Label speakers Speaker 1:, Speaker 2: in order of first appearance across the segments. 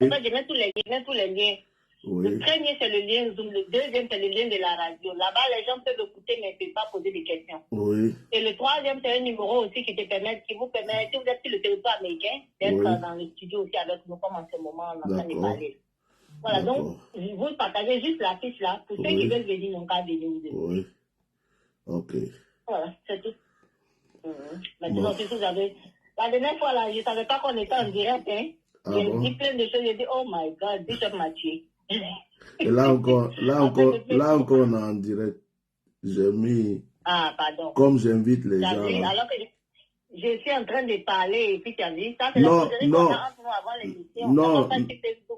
Speaker 1: En fait, je mets tous les liens.
Speaker 2: Oui.
Speaker 1: Le premier, c'est le lien Zoom. Le deuxième, c'est le lien de la radio. Là-bas, les gens peuvent écouter, mais ne peuvent pas poser des questions.
Speaker 2: Oui.
Speaker 1: Et le troisième, c'est un numéro aussi qui vous permet, si vous êtes sur le territoire américain, d'être dans le studio aussi avec nous, comme en ce moment, on est en train de parler. Voilà, donc, vous partagez juste la fiche là. Pour ceux qui veulent venir, n'ont qu'à venir vous.
Speaker 2: Oui. Ok.
Speaker 1: Voilà, c'est tout. Maintenant, si vous avez... La dernière fois, là, je ne savais pas qu'on était en direct, hein. J'ai dit plein de choses, j'ai dit, oh my God, Bishop m'a tué.
Speaker 2: Et là encore, on est en direct. J'ai mis...
Speaker 1: Ah, pardon.
Speaker 2: Comme j'invite les gens...
Speaker 1: Vu, alors que je suis en train de parler, et puis tu as vu, ça c'est
Speaker 2: la
Speaker 1: causerie qu'on a entre nous avant l'émission.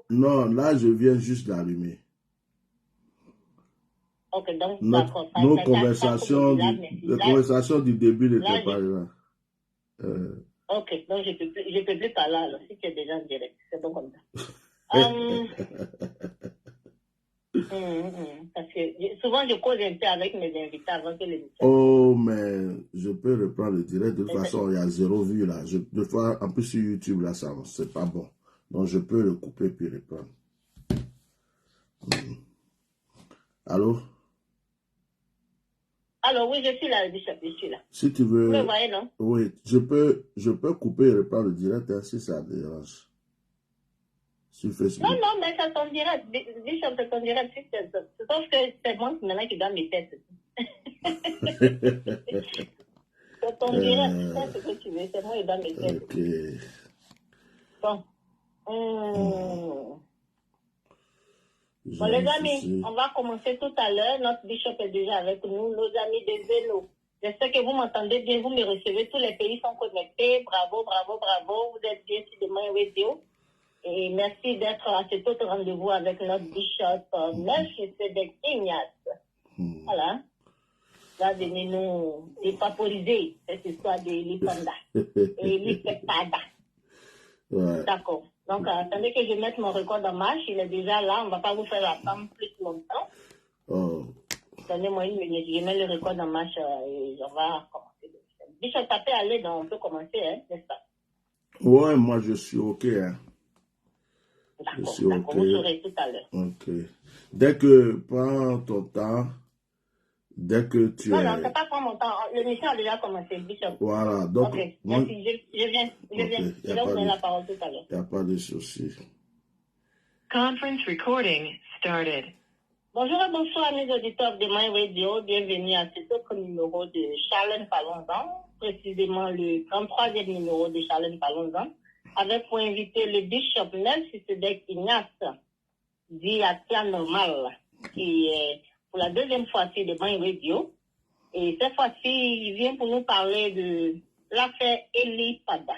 Speaker 2: Non, là, je viens juste d'allumer.
Speaker 1: Ok, donc,
Speaker 2: d'accord. Nos conversations du début n'étaient pas là.
Speaker 1: Ok, donc je peux plus parler alors, si tu es déjà en direct. C'est bon comme ça. Parce que souvent je cause un peu avec mes invités avant que l'émission.
Speaker 2: Oh, mais je peux reprendre le direct. De toute façon, il y a 0 vue là. De fois, en plus sur YouTube là, ça c'est pas bon. Donc je peux le couper puis reprendre. Allô?
Speaker 1: Alors oui, je suis là, Bishop, je suis là.
Speaker 2: Si tu veux.
Speaker 1: Vous me voyez, non?
Speaker 2: Oui, je peux couper et reprendre le direct hein, si ça dérange. Sur Facebook.
Speaker 1: Non, mais ça s'en direct. Bishop, c'est ton direct. Sauf que c'est moi maintenant qui dois me faire ceci. C'est ton direct, c'est ce que tu veux. C'est moi qui dois me faire ceci. Bon. Bon, les amis, on va commencer tout à l'heure. Notre Bishop est déjà avec nous, nos amis des vélos. J'espère que vous m'entendez bien, vous me recevez. Tous les pays sont connectés. Bravo, bravo, bravo. Vous êtes bien sur Demain Radio. Et merci d'être à cet autre rendez-vous avec notre Bishop Melchizedek Ignace. Voilà. Va venir nous dépaporiser cette histoire de l'Ipanda et l'Ipanda. Ouais. D'accord. Donc, attendez que je mette mon record en marche. Il est déjà là. On ne va pas vous faire attendre plus longtemps. Oh. Donnez-moi une minute. Je mets le record en marche et on va commencer. Bishop, ça peut aller, donc on peut commencer, hein, n'est-ce pas?
Speaker 2: Ouais, moi je suis OK. Hein. Je suis OK.
Speaker 1: Vous saurez tout à l'heure.
Speaker 2: OK. Dès que, prends ton temps. Dès que tu
Speaker 1: non, non, c'est pas prendre mon temps. L'émission a déjà commencé, Bishop.
Speaker 2: Voilà, donc...
Speaker 1: Ok, merci, je viens. Okay. Je vais vous donner la parole tout à l'heure.
Speaker 2: Il n'y a pas de souci.
Speaker 3: Conference recording started.
Speaker 1: Bonjour et bonsoir, amis auditeurs de My Radio. Bienvenue à cet autre numéro de Charlène Parlons-en, précisément le 33e numéro de Charlène Parlons-en, avec pour inviter le Bishop Melchizedek Ignace, dit à Plan Normal, qui est pour la deuxième fois-ci de My Radio. Et cette fois-ci, il vient pour nous parler de l'affaire Eli Pada,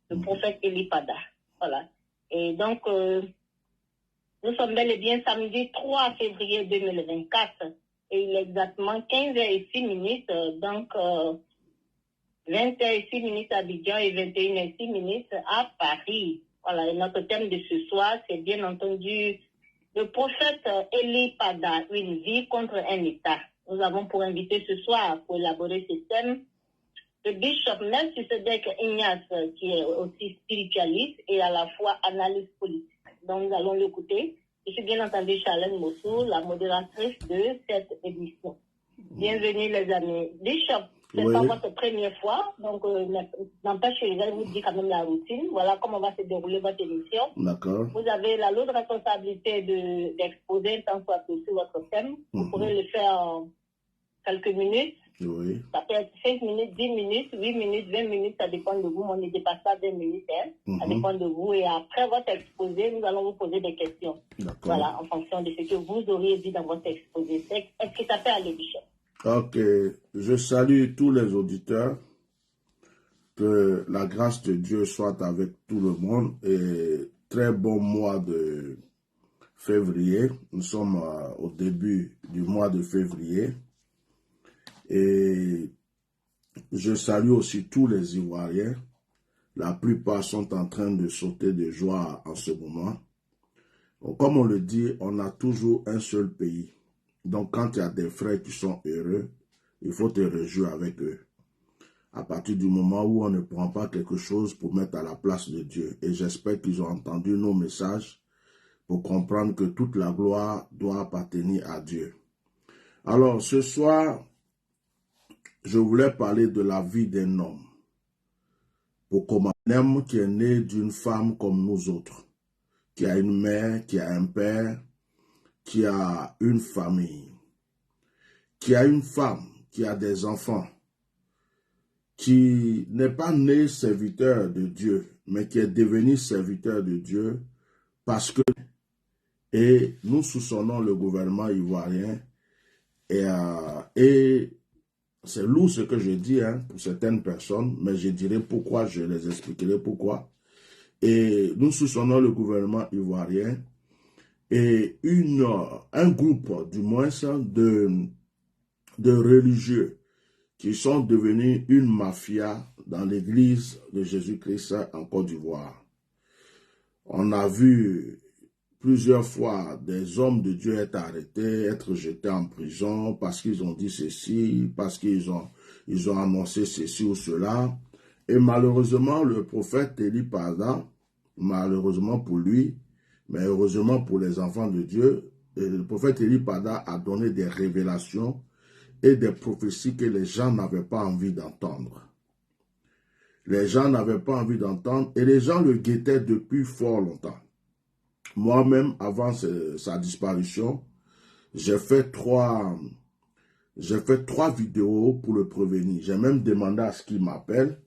Speaker 1: le prophète Eli Pada. Voilà. Et donc, nous sommes bel et bien samedi 3 février 2024 et il est exactement 15h06, donc 20h06 à Abidjan et 21h06 à Paris. Voilà, et notre thème de ce soir, c'est bien entendu le prophète Eli Pada, une vie contre un État. Nous avons pour inviter ce soir, pour élaborer ce thème, le Bishop Melchizedek Ignace, qui est aussi spiritualiste et à la fois analyste politique. Donc, nous allons l'écouter. Je suis bien entendu Charlène Mossou, la modératrice de cette émission. Bienvenue, les amis. Bishop, c'est pas votre première fois, donc n'empêche que je vais vous dire quand même la routine. Voilà comment va se dérouler votre émission.
Speaker 2: D'accord.
Speaker 1: Vous avez la lourde responsabilité d'exposer un temps soit peu sur votre thème. Vous pourrez le faire en quelques minutes.
Speaker 2: Oui.
Speaker 1: Ça peut être 5 minutes, 10 minutes, 8 minutes, 20 minutes, ça dépend de vous. On ne dépasse pas 20 minutes, hein. Ça dépend de vous. Et après votre exposé, nous allons vous poser des questions. Voilà, en fonction de ce que vous auriez dit dans votre exposé. Est-ce que ça peut aller, Bishop?
Speaker 2: Ok. Je salue tous les auditeurs. Que la grâce de Dieu soit avec tout le monde. Et très bon mois de février. Nous sommes au début du mois de février. Et je salue aussi tous les Ivoiriens. La plupart sont en train de sauter de joie en ce moment. Comme on le dit, on a toujours un seul pays. Donc quand il y a des frères qui sont heureux, il faut te réjouir avec eux. À partir du moment où on ne prend pas quelque chose pour mettre à la place de Dieu. Et j'espère qu'ils ont entendu nos messages pour comprendre que toute la gloire doit appartenir à Dieu. Alors, ce soir, je voulais parler de la vie d'un homme. Pour comme un homme qui est né d'une femme comme nous autres, qui a une mère, qui a un père, qui a une famille, qui a une femme, qui a des enfants, qui n'est pas né serviteur de Dieu, mais qui est devenu serviteur de Dieu parce que, et nous soupçonnons le gouvernement ivoirien, et c'est lourd ce que je dis pour certaines personnes, mais je dirai pourquoi, je les expliquerai pourquoi. Et nous soupçonnons le gouvernement ivoirien et un groupe, du moins, de religieux qui sont devenus une mafia dans l'église de Jésus-Christ en Côte d'Ivoire. On a vu plusieurs fois des hommes de Dieu être arrêtés, être jetés en prison parce qu'ils ont dit ceci, parce qu'ils ont annoncé ceci ou cela. Et malheureusement, le prophète Eli Pada, malheureusement pour lui, mais heureusement pour les enfants de Dieu, le prophète Eli Pada a donné des révélations et des prophéties que les gens n'avaient pas envie d'entendre. Les gens n'avaient pas envie d'entendre et les gens le guettaient depuis fort longtemps. Moi-même, avant sa disparition, j'ai fait trois vidéos pour le prévenir. J'ai même demandé à ce qu'il m'appelle.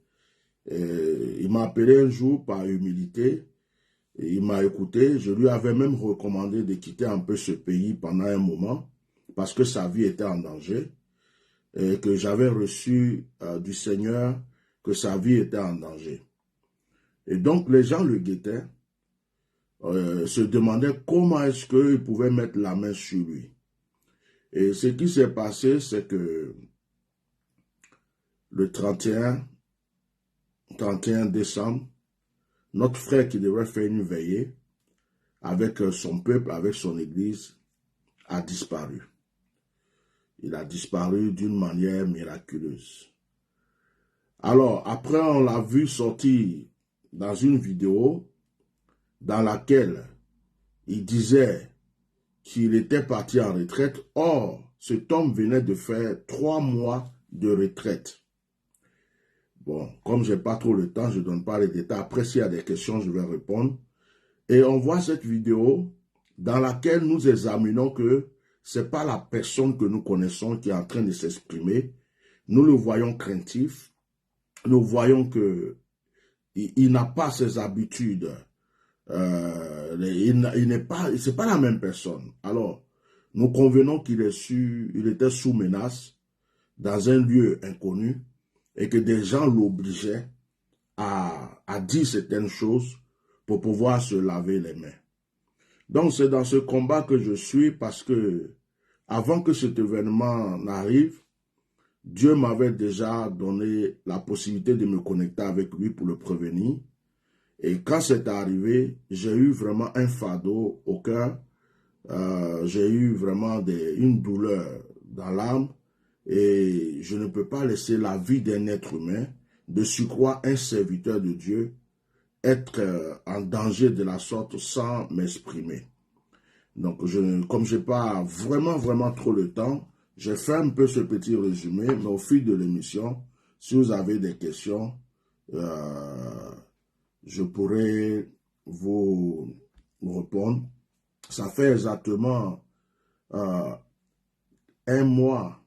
Speaker 2: Il m'a appelé un jour par humilité. Et il m'a écouté. Je lui avais même recommandé de quitter un peu ce pays pendant un moment parce que sa vie était en danger et que j'avais reçu du Seigneur que sa vie était en danger. Et donc, les gens le guettaient. Se demandait comment est-ce qu'il pouvait mettre la main sur lui. Et ce qui s'est passé, c'est que le 31 décembre, notre frère qui devrait faire une veillée avec son peuple, avec son église, a disparu. Il a disparu d'une manière miraculeuse. Alors, après, on l'a vu sortir dans une vidéo dans laquelle il disait qu'il était parti en retraite. Or, cet homme venait de faire 3 mois de retraite. Bon, comme je n'ai pas trop le temps, je ne donne pas les détails. Après, s'il y a des questions, je vais répondre. Et on voit cette vidéo dans laquelle nous examinons que ce n'est pas la personne que nous connaissons qui est en train de s'exprimer. Nous le voyons craintif. Nous voyons qu'il n'a pas ses habitudes. C'est pas la même personne. Alors, nous convenons qu'il était sous menace dans un lieu inconnu et que des gens l'obligeaient à dire certaines choses pour pouvoir se laver les mains. Donc, c'est dans ce combat que je suis parce que avant que cet événement n'arrive, Dieu m'avait déjà donné la possibilité de me connecter avec lui pour le prévenir. Et quand c'est arrivé, j'ai eu vraiment un fardeau au cœur, j'ai eu vraiment une douleur dans l'âme et je ne peux pas laisser la vie d'un être humain, de surcroît un serviteur de Dieu, être en danger de la sorte sans m'exprimer. Donc, comme je n'ai pas vraiment trop le temps, j'ai fait un peu ce petit résumé, mais au fil de l'émission, si vous avez des questions, je pourrais vous répondre. Ça fait exactement 1 mois,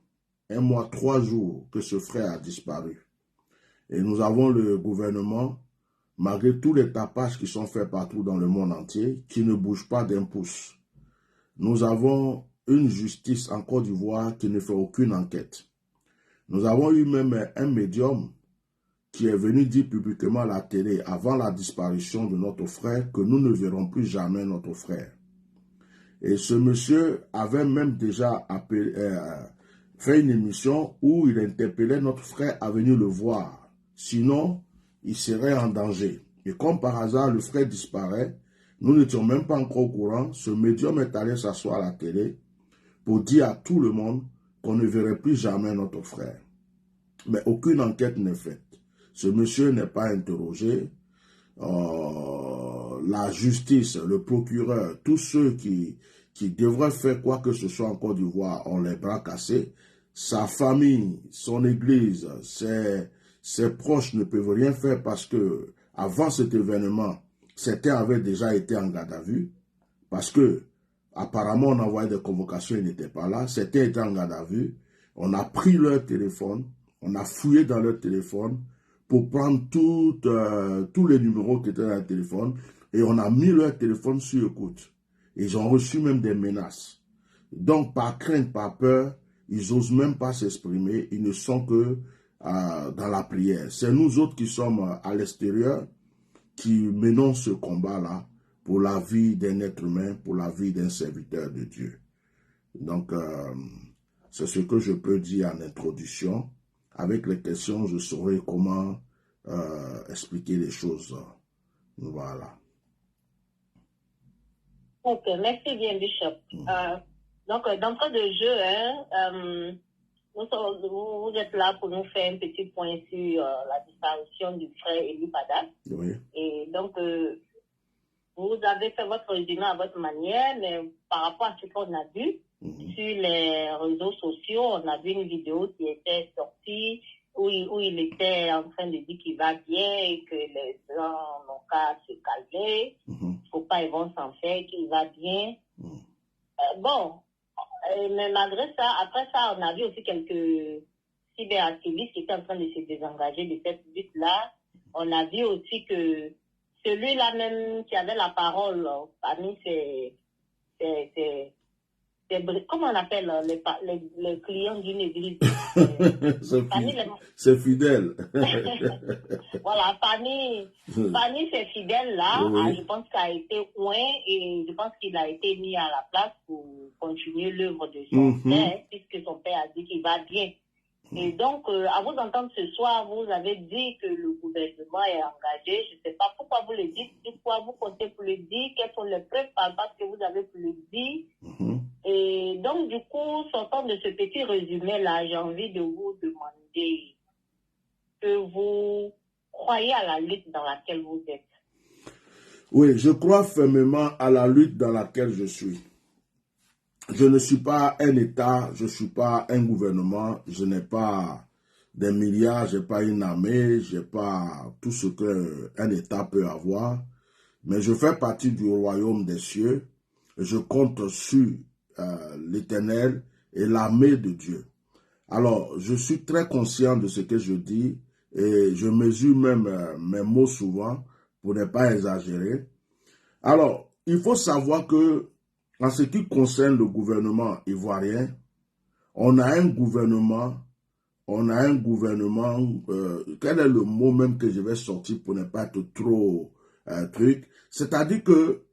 Speaker 2: 3 jours que ce frère a disparu. Et nous avons le gouvernement, malgré tous les tapages qui sont faits partout dans le monde entier, qui ne bouge pas d'un pouce. Nous avons une justice en Côte d'Ivoire qui ne fait aucune enquête. Nous avons eu même un médium qui est venu dire publiquement à la télé avant la disparition de notre frère que nous ne verrons plus jamais notre frère. Et ce monsieur avait même déjà fait une émission où il interpellait notre frère à venir le voir. Sinon, il serait en danger. Et comme par hasard, le frère disparaît, nous n'étions même pas encore au courant. Ce médium est allé s'asseoir à la télé pour dire à tout le monde qu'on ne verrait plus jamais notre frère. Mais aucune enquête n'est faite. Ce monsieur n'est pas interrogé. la justice, le procureur, tous ceux qui devraient faire quoi que ce soit en Côte d'Ivoire ont les bras cassés. Sa famille, son église, ses proches ne peuvent rien faire parce que avant cet événement, certains avaient déjà été en garde à vue parce que apparemment on envoyait des convocations, ils n'étaient pas là. Certains étaient en garde à vue. On a pris leur téléphone, on a fouillé dans leur téléphone pour prendre tous les numéros qui étaient dans le téléphone et on a mis leur téléphone sur écoute. Ils ont reçu même des menaces. Donc, par crainte, par peur, ils n'osent même pas s'exprimer. Ils ne sont que dans la prière. C'est nous autres qui sommes à l'extérieur qui menons ce combat-là pour la vie d'un être humain, pour la vie d'un serviteur de Dieu. Donc, c'est ce que je peux dire en introduction. Avec les questions, je saurai comment expliquer les choses. Voilà.
Speaker 1: Ok, merci bien, Bishop. Donc, d'entrée de jeu, vous êtes là pour nous faire un petit point sur la disparition du frère Élie Pada.
Speaker 2: Oui.
Speaker 1: Et donc, vous avez fait votre résumé à votre manière, mais par rapport à ce qu'on a vu sur les réseaux sociaux, on a vu une vidéo qui était sortie où il était en train de dire qu'il va bien et que les gens n'ont qu'à se calmer. Il ne faut pas ils vont s'en faire, qu'il va bien. Mais malgré ça, après ça, on a vu aussi quelques cyberactivistes qui étaient en train de se désengager de cette lutte-là. On a vu aussi que celui-là même qui avait la parole parmi comment on appelle les clients d'une église?
Speaker 2: C'est fidèle.
Speaker 1: Voilà, parmi ces fidèles-là,
Speaker 2: oui.
Speaker 1: je pense qu'il a été loin et je pense qu'il a été mis à la place pour continuer l'œuvre de son père, puisque son père a dit qu'il va bien. Et donc, à vous entendre ce soir, vous avez dit que le gouvernement est engagé. Je ne sais pas pourquoi vous le dites, pourquoi vous comptez pour le dire, quelles sont les preuves par rapport à ce que vous avez pour le dire. Et donc, du coup, sortant de ce petit résumé-là, j'ai envie de vous demander que vous croyez à la lutte dans laquelle vous êtes.
Speaker 2: Oui, je crois fermement à la lutte dans laquelle je suis. Je ne suis pas un État, je ne suis pas un gouvernement, je n'ai pas des milliards, je n'ai pas une armée, je n'ai pas tout ce qu'un État peut avoir. Mais je fais partie du royaume des cieux. Je compte sur l'Éternel et l'armée de Dieu. Alors, je suis très conscient de ce que je dis et je mesure même mes mots souvent pour ne pas exagérer. Alors, il faut savoir que en ce qui concerne le gouvernement ivoirien, on a un gouvernement, quel est le mot même que je vais sortir pour ne pas être trop truc, c'est-à-dire que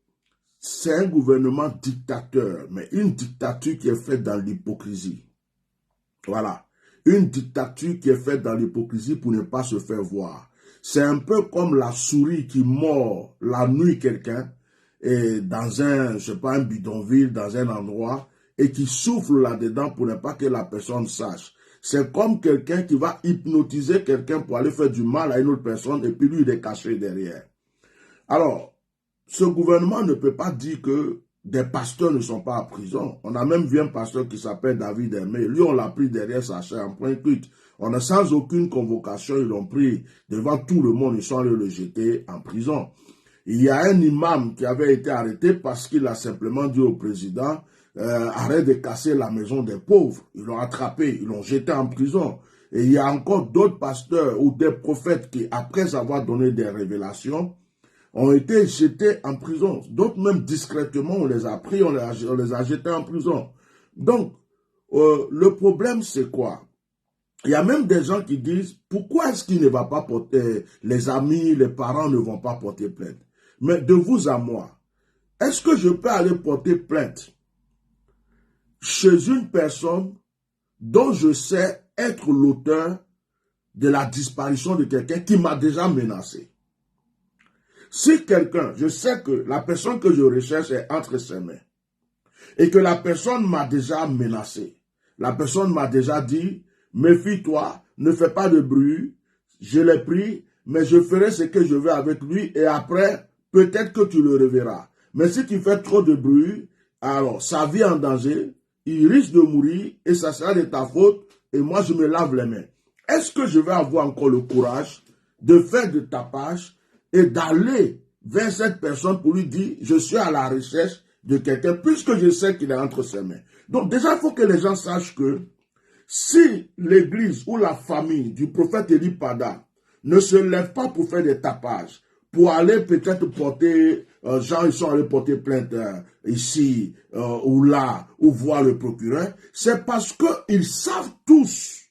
Speaker 2: c'est un gouvernement dictateur, mais une dictature qui est faite dans l'hypocrisie. Voilà, une dictature qui est faite dans l'hypocrisie pour ne pas se faire voir. C'est un peu comme la souris qui mord la nuit quelqu'un, et dans un, je sais pas, un bidonville, dans un endroit, et qui souffle là-dedans pour ne pas que la personne sache. C'est comme quelqu'un qui va hypnotiser quelqu'un pour aller faire du mal à une autre personne, et puis lui, il est caché derrière. Alors, ce gouvernement ne peut pas dire que des pasteurs ne sont pas en prison. On a même vu un pasteur qui s'appelle David Aimé. Lui, on l'a pris derrière sa chair en point cuite. On a sans aucune convocation, ils l'ont pris devant tout le monde, ils sont allés le jeter en prison. Il y a un imam qui avait été arrêté parce qu'il a simplement dit au président arrête de casser la maison des pauvres. Ils l'ont attrapé, ils l'ont jeté en prison. Et il y a encore d'autres pasteurs ou des prophètes qui, après avoir donné des révélations, ont été jetés en prison. D'autres même discrètement, on les a pris, on les a jetés en prison. Donc, le problème c'est quoi? Il y a même des gens qui disent, pourquoi est-ce qu'il ne va pas porter, les amis, les parents ne vont pas porter plainte? Mais de vous à moi, est-ce que je peux aller porter plainte chez une personne dont je sais être l'auteur de la disparition de quelqu'un qui m'a déjà menacé? Si quelqu'un, je sais que la personne que je recherche est entre ses mains et que la personne m'a déjà menacé, la personne m'a déjà dit, méfie-toi, ne fais pas de bruit, je l'ai pris, mais je ferai ce que je veux avec lui et après, peut-être que tu le reverras. Mais si tu fais trop de bruit, alors sa vie est en danger, il risque de mourir et ça sera de ta faute et moi je me lave les mains. Est-ce que je vais avoir encore le courage de faire du tapage et d'aller vers cette personne pour lui dire je suis à la recherche de quelqu'un puisque je sais qu'il est entre ses mains. Donc déjà il faut que les gens sachent que si l'église ou la famille du prophète Eli Pada ne se lève pas pour faire des tapages, pour aller peut-être porter, genre ils sont allés porter plainte ici ou là, ou voir le procureur, c'est parce qu'ils savent tous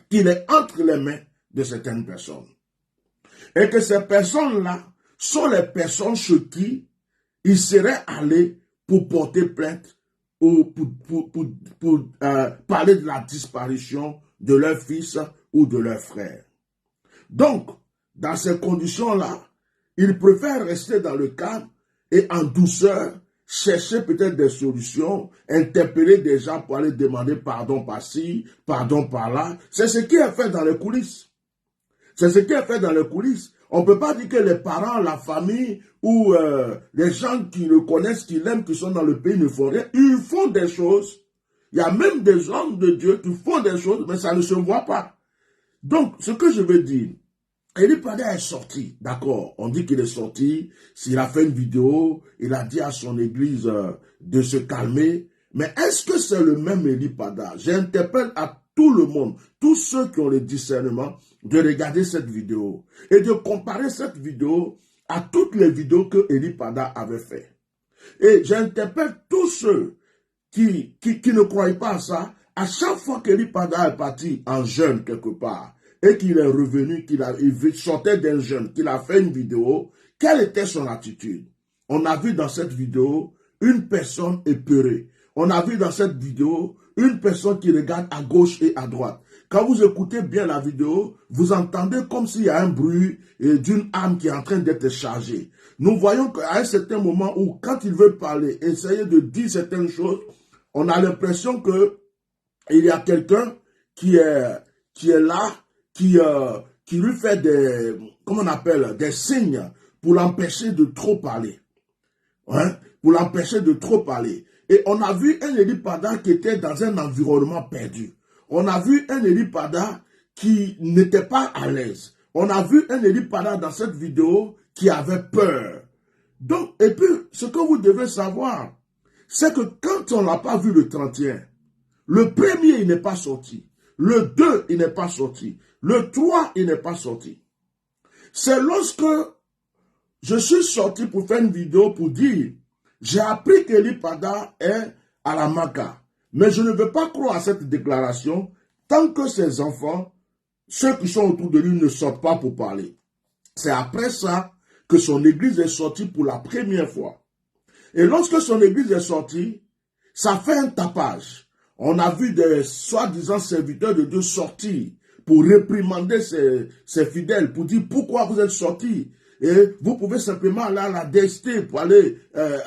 Speaker 2: qu'il est entre les mains de certaines personnes. Et que ces personnes-là sont les personnes chez qui ils seraient allés pour porter plainte ou pour parler de la disparition de leur fils ou de leur frère. Donc, dans ces conditions-là, ils préfèrent rester dans le calme et en douceur, chercher peut-être des solutions, interpeller des gens pour aller demander pardon par-ci, pardon par-là. C'est ce qui est fait dans les coulisses. C'est ce qui est fait dans les coulisses. On ne peut pas dire que les parents, la famille ou les gens qui le connaissent, qui l'aiment, qui sont dans le pays ne font rien. Ils font des choses. Il y a même des hommes de Dieu qui font des choses, mais ça ne se voit pas. Donc, ce que je veux dire, Eli Pada est sorti, d'accord, on dit qu'il est sorti, s'il a fait une vidéo, il a dit à son église de se calmer, mais est-ce que c'est le même Eli Pada? J'interpelle à tout le monde, tous ceux qui ont le discernement, de regarder cette vidéo et de comparer cette vidéo à toutes les vidéos que Eli Pada avait fait. Et j'interpelle tous ceux qui ne croient pas à ça, à chaque fois qu'Eli Pada est parti en jeûne quelque part, et qu'il est revenu, il sortait d'un jeûne, qu'il a fait une vidéo, quelle était son attitude? On a vu dans cette vidéo une personne épeurée. On a vu dans cette vidéo une personne qui regarde à gauche et à droite. Quand vous écoutez bien la vidéo, vous entendez comme s'il y a un bruit d'une âme qui est en train d'être chargée. Nous voyons qu'à un certain moment où, quand il veut parler, essayer de dire certaines choses, on a l'impression qu'il y a quelqu'un qui est là, qui lui fait comment on appelle, des signes pour l'empêcher de trop parler. Hein? Pour l'empêcher de trop parler. Et on a vu un Eli Pada qui était dans un environnement perdu. On a vu un Eli Pada qui n'était pas à l'aise. On a vu un Eli Pada dans cette vidéo qui avait peur. Donc, et puis, ce que vous devez savoir, c'est que quand on n'a pas vu le 31, le premier, il n'est pas sorti. Le 2, il n'est pas sorti. Le 3, il n'est pas sorti. C'est lorsque je suis sorti pour faire une vidéo pour dire, j'ai appris qu'Eli Pada est à la Maka. Mais je ne veux pas croire à cette déclaration tant que ses enfants, ceux qui sont autour de lui, ne sortent pas pour parler. C'est après ça que son église est sortie pour la première fois. Et lorsque son église est sortie, ça fait un tapage. On a vu des soi-disant serviteurs de Dieu sortir pour réprimander ses fidèles, pour dire pourquoi vous êtes sortis. Et vous pouvez simplement aller à la DST pour aller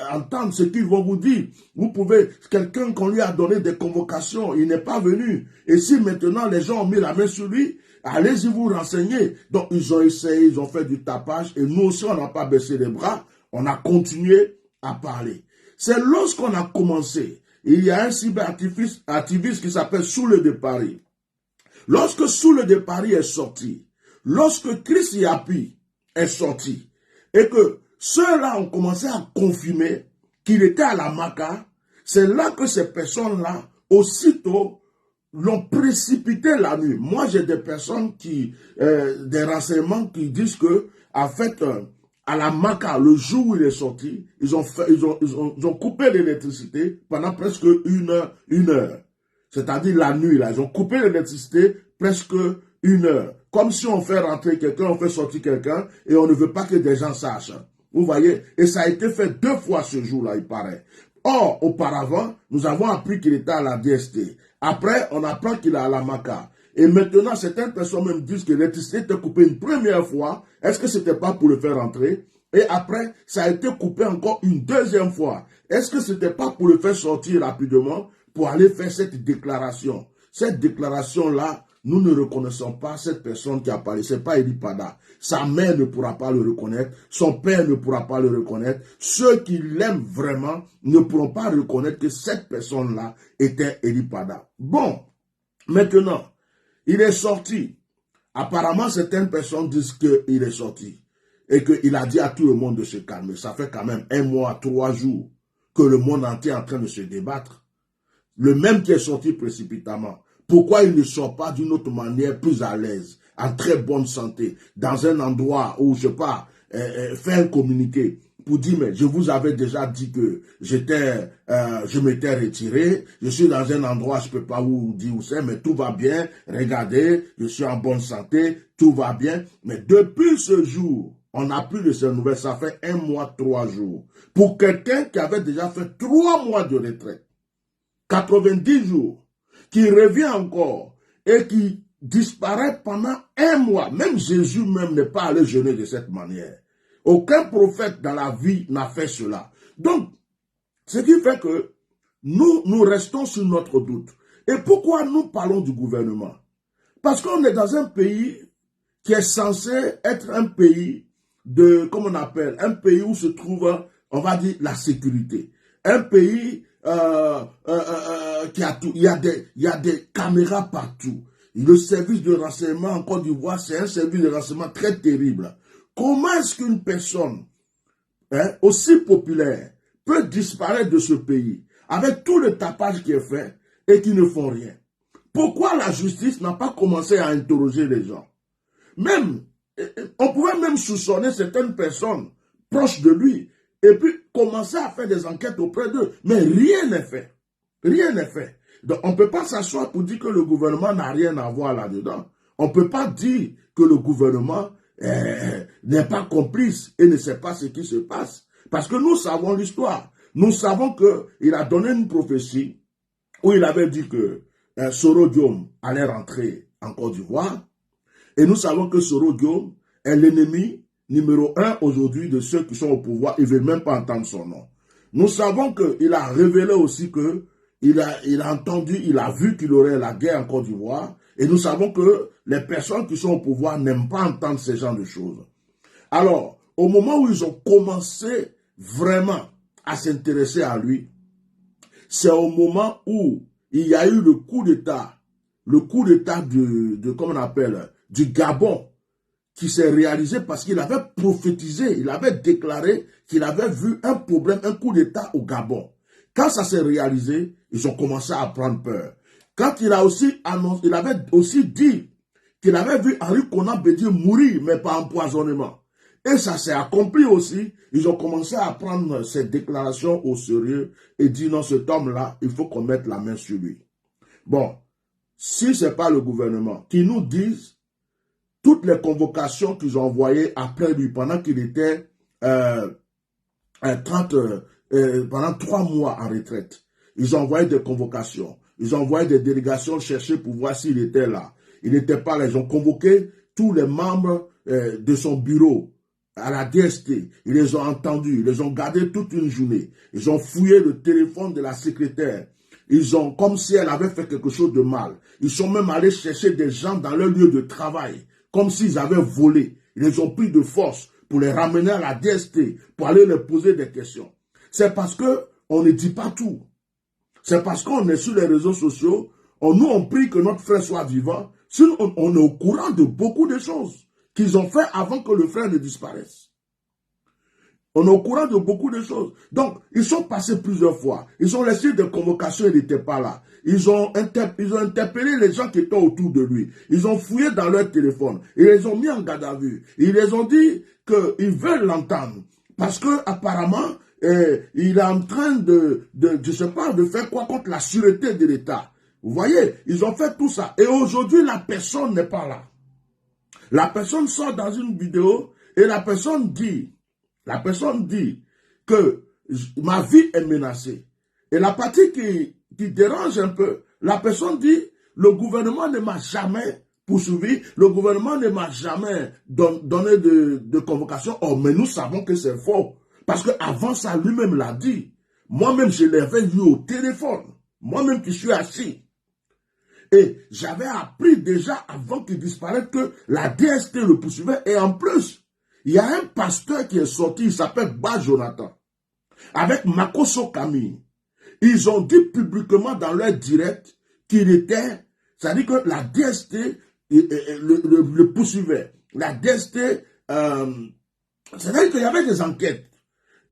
Speaker 2: entendre ce qu'ils vont vous dire. Vous pouvez, quelqu'un qu'on lui a donné des convocations, il n'est pas venu. Et si maintenant les gens ont mis la main sur lui, allez-y vous renseigner. Donc ils ont essayé, ils ont fait du tapage et nous aussi on n'a pas baissé les bras, on a continué à parler. C'est lorsqu'on a commencé, il y a un cyberactiviste qui s'appelle Soule de Paris. Lorsque Soule de Paris est sorti, lorsque Chris Yapi est sorti, et que ceux-là ont commencé à confirmer qu'il était à la Maka, c'est là que ces personnes-là, aussitôt, l'ont précipité la nuit. Moi, j'ai des personnes des renseignements qui disent que, en fait, à la Maka, le jour où il est sorti, ils ont coupé l'électricité pendant presque une heure. C'est-à-dire la nuit, là. Ils ont coupé l'électricité presque une heure. Comme si on fait rentrer quelqu'un, on fait sortir quelqu'un, et on ne veut pas que des gens sachent. Vous voyez? Et ça a été fait 2 fois ce jour-là, il paraît. Or, auparavant, nous avons appris qu'il était à la DST. Après, on apprend qu'il est à la Maka. Et maintenant, certaines personnes même disent que l'électricité était coupée une première fois. Est-ce que ce n'était pas pour le faire rentrer? Et après, ça a été coupé encore une deuxième fois. Est-ce que ce n'était pas pour le faire sortir rapidement, pour aller faire cette déclaration? Cette déclaration-là, nous ne reconnaissons pas cette personne qui a parlé. Ce n'est pas Ely Pada. Sa mère ne pourra pas le reconnaître. Son père ne pourra pas le reconnaître. Ceux qui l'aiment vraiment ne pourront pas reconnaître que cette personne-là était Ely Pada. Bon, maintenant, il est sorti. Apparemment, certaines personnes disent qu'il est sorti et qu'il a dit à tout le monde de se calmer. Ça fait quand même 1 mois, 3 jours que le monde entier est en train de se débattre. Le même qui est sorti précipitamment. Pourquoi il ne sort pas d'une autre manière plus à l'aise, en très bonne santé, dans un endroit où, je sais pas, faire un communiqué pour dire, mais je vous avais déjà dit que je m'étais retiré, je suis dans un endroit, je peux pas vous dire où c'est, mais tout va bien, regardez, je suis en bonne santé, tout va bien. Mais depuis ce jour, on n'a plus de ces nouvelles, ça fait 1 mois, 3 jours. Pour quelqu'un qui avait déjà fait 3 mois de retraite, 90 jours, qui revient encore et qui disparaît pendant 1 mois. Même Jésus même n'est pas allé jeûner de cette manière. Aucun prophète dans la vie n'a fait cela. Donc, ce qui fait que nous restons sur notre doute. Et pourquoi nous parlons du gouvernement? Parce qu'on est dans un pays qui est censé être un pays de, comme on appelle, un pays où se trouve, on va dire, la sécurité. Un pays qui a tout. Il y a des caméras partout. Le service de renseignement en Côte d'Ivoire, c'est un service de renseignement très terrible. Comment est-ce qu'une personne aussi populaire peut disparaître de ce pays avec tout le tapage qui est fait et qui ne font rien? Pourquoi la justice n'a pas commencé à interroger les gens? Même, on pouvait même soupçonner certaines personnes proches de lui et puis commencer à faire des enquêtes auprès d'eux. Mais rien n'est fait. Rien n'est fait. Donc, on ne peut pas s'asseoir pour dire que le gouvernement n'a rien à voir là-dedans. On ne peut pas dire que le gouvernement n'est pas complice et ne sait pas ce qui se passe. Parce que nous savons l'histoire. Nous savons qu'il a donné une prophétie où il avait dit que Soro Diom allait rentrer en Côte d'Ivoire. Et nous savons que Soro Diom est l'ennemi numéro 1 aujourd'hui de ceux qui sont au pouvoir. Ils ne veulent même pas entendre son nom. Nous savons qu'il a révélé aussi qu'il a entendu, il a vu qu'il aurait la guerre en Côte d'Ivoire. Et nous savons que les personnes qui sont au pouvoir n'aiment pas entendre ce genre de choses. Alors, au moment où ils ont commencé vraiment à s'intéresser à lui, c'est au moment où il y a eu le coup d'État de comment on appelle, du Gabon, qui s'est réalisé parce qu'il avait prophétisé, il avait déclaré qu'il avait vu un problème, un coup d'État au Gabon. Quand ça s'est réalisé, ils ont commencé à prendre peur. Quand il a aussi annoncé, il avait aussi dit qu'il avait vu Henri Konan Bédié mourir, mais pas empoisonnement. Et ça s'est accompli aussi. Ils ont commencé à prendre ces déclarations au sérieux et dire non, cet homme-là, il faut qu'on mette la main sur lui. Bon, si ce n'est pas le gouvernement qui nous dise toutes les convocations qu'ils ont envoyées après lui pendant qu'il était pendant 3 mois en retraite. Ils ont envoyé des convocations. Ils ont envoyé des délégations chercher pour voir s'il était là. Il n'était pas là. Ils ont convoqué tous les membres de son bureau à la DST. Ils les ont entendus. Ils les ont gardés toute une journée. Ils ont fouillé le téléphone de la secrétaire. Ils ont, comme si elle avait fait quelque chose de mal. Ils sont même allés chercher des gens dans leur lieu de travail, comme s'ils avaient volé. Ils les ont pris de force pour les ramener à la DST, pour aller leur poser des questions. C'est parce qu'on ne dit pas tout. C'est parce qu'on est sur les réseaux sociaux, nous on prie que notre frère soit vivant, sinon on est au courant de beaucoup de choses qu'ils ont fait avant que le frère ne disparaisse. On est au courant de beaucoup de choses. Donc, ils sont passés plusieurs fois. Ils ont laissé des convocations, ils n'étaient pas là. Ils ont interpellé les gens qui étaient autour de lui. Ils ont fouillé dans leur téléphone. Ils les ont mis en garde à vue. Ils les ont dit qu'ils veulent l'entendre. Parce que apparemment, il est en train je sais pas, de faire quoi contre la sûreté de l'État. Vous voyez, ils ont fait tout ça. Et aujourd'hui, la personne n'est pas là. La personne sort dans une vidéo et la personne dit que ma vie est menacée. Et la partie qui dérange un peu, la personne dit, le gouvernement ne m'a jamais poursuivi, le gouvernement ne m'a jamais donné de convocation. Oh, mais nous savons que c'est faux. Parce qu'avant ça, lui-même l'a dit. Moi-même, je l'avais vu au téléphone. Moi-même qui suis assis. Et j'avais appris déjà avant qu'il disparaisse que la DST le poursuivait. Et en plus, il y a un pasteur qui est sorti, il s'appelle Ba Jonathan, avec Makoso Camille. Ils ont dit publiquement dans leur direct qu'il était, c'est-à-dire que la DST le poursuivait. La DST, c'est-à-dire qu'il y avait des enquêtes.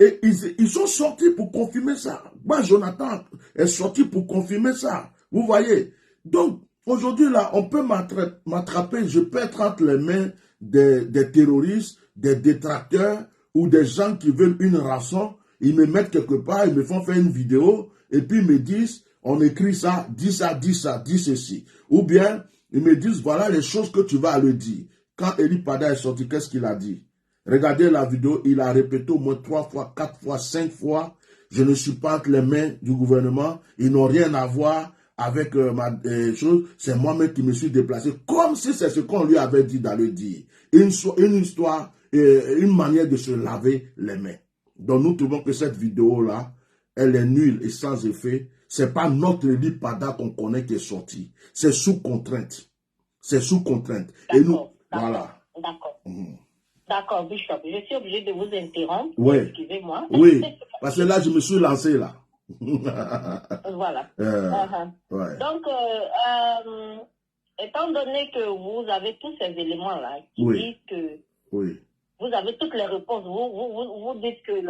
Speaker 2: Et ils sont sortis pour confirmer ça. Moi, Jonathan est sorti pour confirmer ça. Vous voyez. Donc, aujourd'hui, là, on peut m'attraper. Je peux être entre les mains des terroristes, des détracteurs ou des gens qui veulent une rançon. Ils me mettent quelque part, ils me font faire une vidéo et puis ils me disent, on écrit ça, dis ceci. Ou bien, ils me disent, voilà les choses que tu vas le dire. Quand Eli Pada est sorti, qu'est-ce qu'il a dit? Regardez la vidéo, il a répété au moins 3 fois, 4 fois, 5 fois. Je ne suis pas entre les mains du gouvernement. Ils n'ont rien à voir avec ma chose. C'est moi-même qui me suis déplacé. Comme si c'est ce qu'on lui avait dit dans le dire. Une histoire, une manière de se laver les mains. Donc nous trouvons que cette vidéo-là, elle est nulle et sans effet. C'est pas notre Eli Pada qu'on connaît qui est sorti. C'est sous contrainte. C'est sous contrainte. Et nous, voilà.
Speaker 1: D'accord. D'accord, Bishop. Je suis obligé de vous interrompre.
Speaker 2: Oui.
Speaker 1: Excusez-moi.
Speaker 2: Oui, parce que là, je me suis lancé là.
Speaker 1: Voilà.
Speaker 2: Ouais.
Speaker 1: Donc, étant donné que vous avez tous ces éléments-là qui disent que vous avez toutes les réponses, vous dites que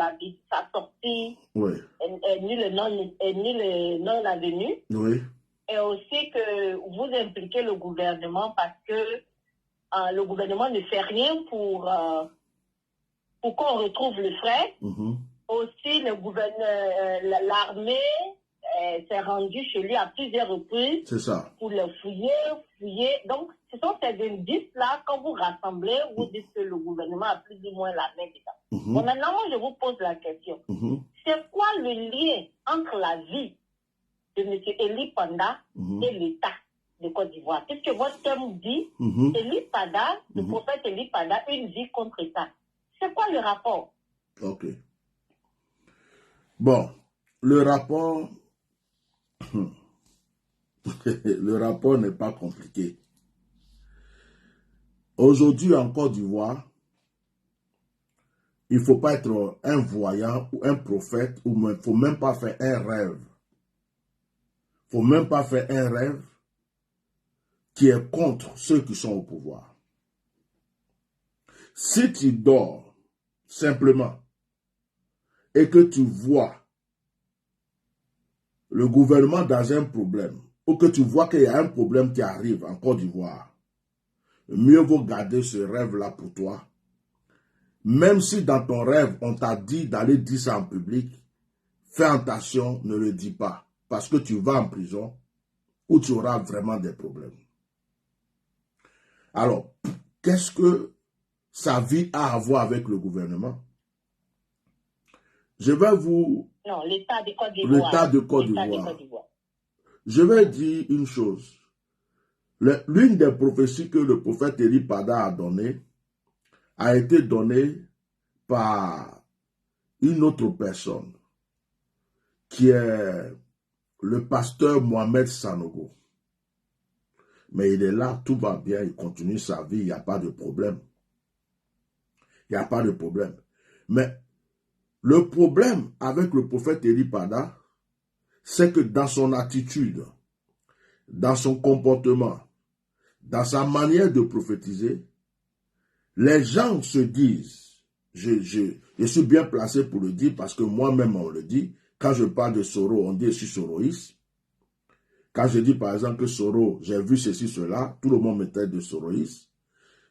Speaker 1: sa sortie est nulle non avenue.
Speaker 2: Oui.
Speaker 1: Et aussi que vous impliquez le gouvernement parce que le gouvernement ne fait rien pour qu'on retrouve le frère. Aussi, l'armée s'est rendue chez lui à plusieurs reprises.
Speaker 2: C'est ça.
Speaker 1: Pour le fouiller. Donc, ce sont ces indices-là, quand vous rassemblez, vous dites que le gouvernement a plus ou moins la main dedans. Bon, maintenant, moi, je vous pose la question. C'est quoi le lien entre la vie de M. Eli Pada et l'État de Côte d'Ivoire? Puisque votre thème dit, Eli Pada, le prophète Eli Pada, une vie contre l'État. C'est quoi le rapport?
Speaker 2: Ok. Bon, le rapport, le rapport n'est pas compliqué. Aujourd'hui, en Côte d'Ivoire, il ne faut pas être un voyant ou un prophète, ou il ne faut même pas faire un rêve. Il ne faut même pas faire un rêve qui est contre ceux qui sont au pouvoir. Si tu dors simplement et que tu vois le gouvernement dans un problème, ou que tu vois qu'il y a un problème qui arrive en Côte d'Ivoire, mieux vaut garder ce rêve-là pour toi. Même si dans ton rêve, on t'a dit d'aller dire ça en public, fais attention, ne le dis pas, parce que tu vas en prison ou tu auras vraiment des problèmes. Alors, qu'est-ce que sa vie a à voir avec le gouvernement? Je vais vous...
Speaker 1: Non, l'État de Côte d'Ivoire.
Speaker 2: L'État de Côte d'Ivoire. Je vais dire une chose. L'une des prophéties que le prophète Eli Pada a données a été donnée par une autre personne qui est le pasteur Mohamed Sanogo. Mais il est là, tout va bien, il continue sa vie, il n'y a pas de problème. Il n'y a pas de problème. Mais le problème avec le prophète Eli Pada, c'est que dans son attitude, dans son comportement, dans sa manière de prophétiser, les gens se disent, je suis bien placé pour le dire parce que moi-même on le dit, quand je parle de Soro, on dit je suis soroïste. Quand je dis par exemple que Soro, j'ai vu ceci, cela, tout le monde me traite de soroïste.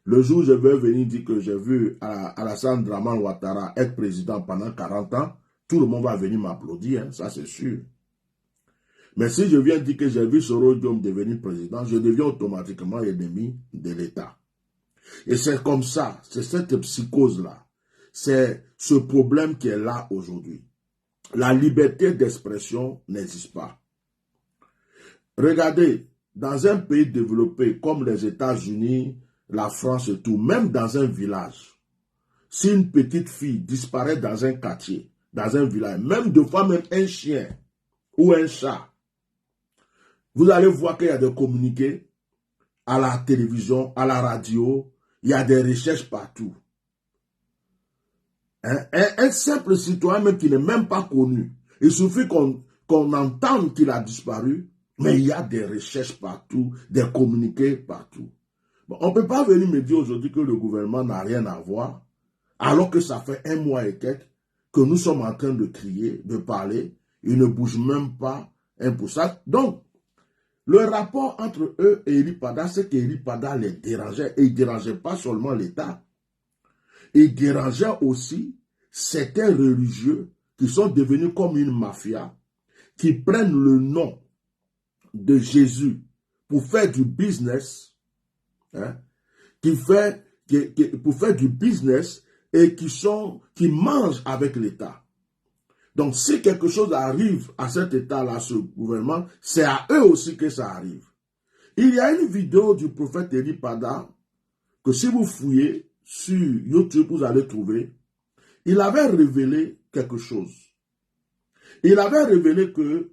Speaker 2: Le jour où je vais venir dire que j'ai vu Alassane Dramane Ouattara être président pendant 40 ans, tout le monde va venir m'applaudir, hein, ça c'est sûr. Mais si je viens dire que j'ai vu Soro Diom devenir président, je deviens automatiquement ennemi de l'État. Et c'est comme ça, c'est cette psychose-là, c'est ce problème qui est là aujourd'hui. La liberté d'expression n'existe pas. Regardez, dans un pays développé comme les États-Unis, la France et tout, même dans un village, si une petite fille disparaît dans un quartier, dans un village, même deux fois même un chien ou un chat, vous allez voir qu'il y a des communiqués à la télévision, à la radio, il y a des recherches partout. Un simple citoyen même qui n'est même pas connu, il suffit qu'on entende qu'il a disparu, mais il y a des recherches partout, des communiqués partout. Bon, on ne peut pas venir me dire aujourd'hui que le gouvernement n'a rien à voir, alors que ça fait 1 mois et quelques que nous sommes en train de crier, de parler, ils ne bougent même pas 1%. Donc, le rapport entre eux et Ely Pada, c'est qu'Ely Pada les dérangeait, et il ne dérangeait pas seulement l'État, il dérangeait aussi certains religieux qui sont devenus comme une mafia, qui prennent le nom de Jésus pour faire du business, hein, pour faire du business et qui mangent avec l'État. Donc, si quelque chose arrive à cet État-là, à ce gouvernement, c'est à eux aussi que ça arrive. Il y a une vidéo du prophète Ely Pada que si vous fouillez sur YouTube, vous allez trouver. Il avait révélé quelque chose. Il avait révélé que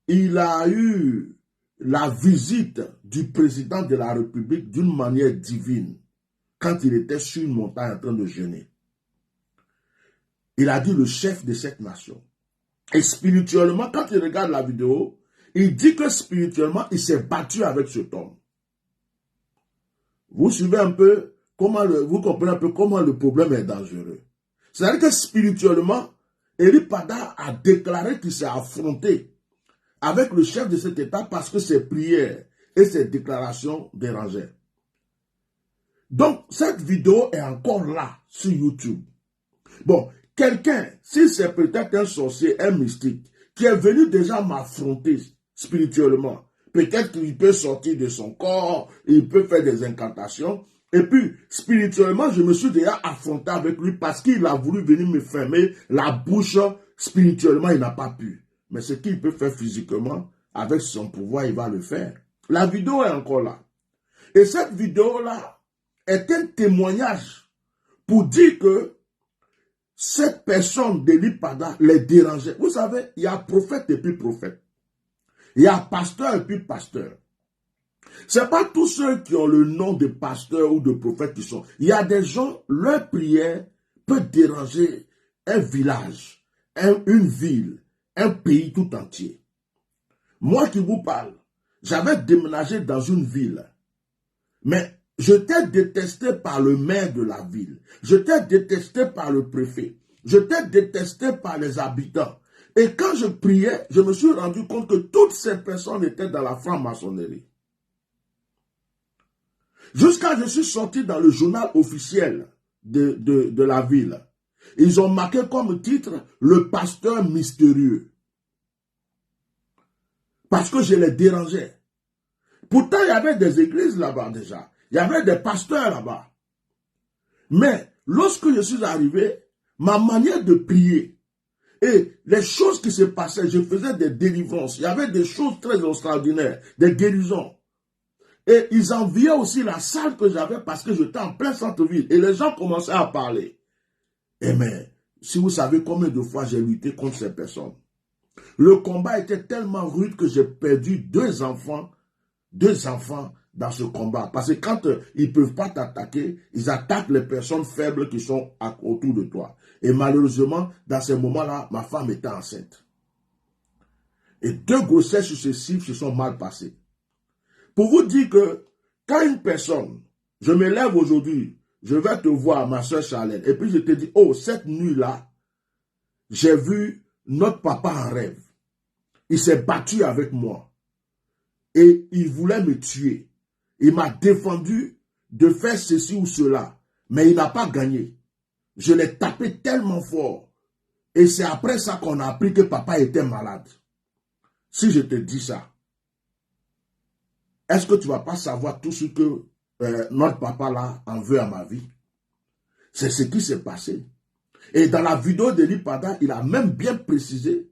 Speaker 2: il a eu la visite du président de la République d'une manière divine quand il était sur une montagne en train de jeûner. Il a dit le chef de cette nation. Et spirituellement, quand il regarde la vidéo, il dit que spirituellement, il s'est battu avec cet homme. Vous suivez un peu vous comprenez un peu comment le problème est dangereux. C'est-à-dire que spirituellement, Ely Pada a déclaré qu'il s'est affronté avec le chef de cet État parce que ses prières et ses déclarations dérangeaient. Donc, cette vidéo est encore là sur YouTube. Bon, quelqu'un, si c'est peut-être un sorcier, un mystique, qui est venu déjà m'affronter spirituellement, peut-être qu'il peut sortir de son corps, il peut faire des incantations, et puis, spirituellement, je me suis déjà affronté avec lui parce qu'il a voulu venir me fermer la bouche. Spirituellement, il n'a pas pu. Mais ce qu'il peut faire physiquement, avec son pouvoir, il va le faire. La vidéo est encore là. Et cette vidéo-là est un témoignage pour dire que cette personne d'Ely Pada les dérangeait. Vous savez, il y a prophète et puis prophète. Il y a pasteur et puis pasteur. Ce n'est pas tous ceux qui ont le nom de pasteur ou de prophète qui sont. Il y a des gens, leur prière peut déranger un village, une ville, un pays tout entier. Moi qui vous parle, j'avais déménagé dans une ville, mais j'étais détesté par le maire de la ville, j'étais détesté par le préfet, j'étais détesté par les habitants. Et quand je priais, je me suis rendu compte que toutes ces personnes étaient dans la franc-maçonnerie. Jusqu'à ce que je suis sorti dans le journal officiel de la ville. Ils ont marqué comme titre « Le pasteur mystérieux ». Parce que je les dérangeais. Pourtant, il y avait des églises là-bas déjà. Il y avait des pasteurs là-bas. Mais lorsque je suis arrivé, ma manière de prier et les choses qui se passaient, je faisais des délivrances. Il y avait des choses très extraordinaires, des guérisons. Et ils enviaient aussi la salle que j'avais parce que j'étais en plein centre-ville. Et les gens commençaient à parler. Et mais, si vous savez combien de fois j'ai lutté contre ces personnes. Le combat était tellement rude que j'ai perdu deux enfants dans ce combat. Parce que quand ils ne peuvent pas t'attaquer, ils attaquent les personnes faibles qui sont autour de toi. Et malheureusement, dans ces moments-là, ma femme était enceinte. Et 2 grossesses successives se sont mal passées. Pour vous dire que quand une personne, je me lève aujourd'hui, je vais te voir, ma soeur Charlène, et puis je te dis, oh, cette nuit-là, j'ai vu notre papa en rêve. Il s'est battu avec moi. Et il voulait me tuer. Il m'a défendu de faire ceci ou cela. Mais il n'a pas gagné. Je l'ai tapé tellement fort. Et c'est après ça qu'on a appris que papa était malade. Si je te dis ça, est-ce que tu ne vas pas savoir tout ce que notre papa là en veut à ma vie? C'est ce qui s'est passé. Et dans la vidéo d'Ely Pada, il a même bien précisé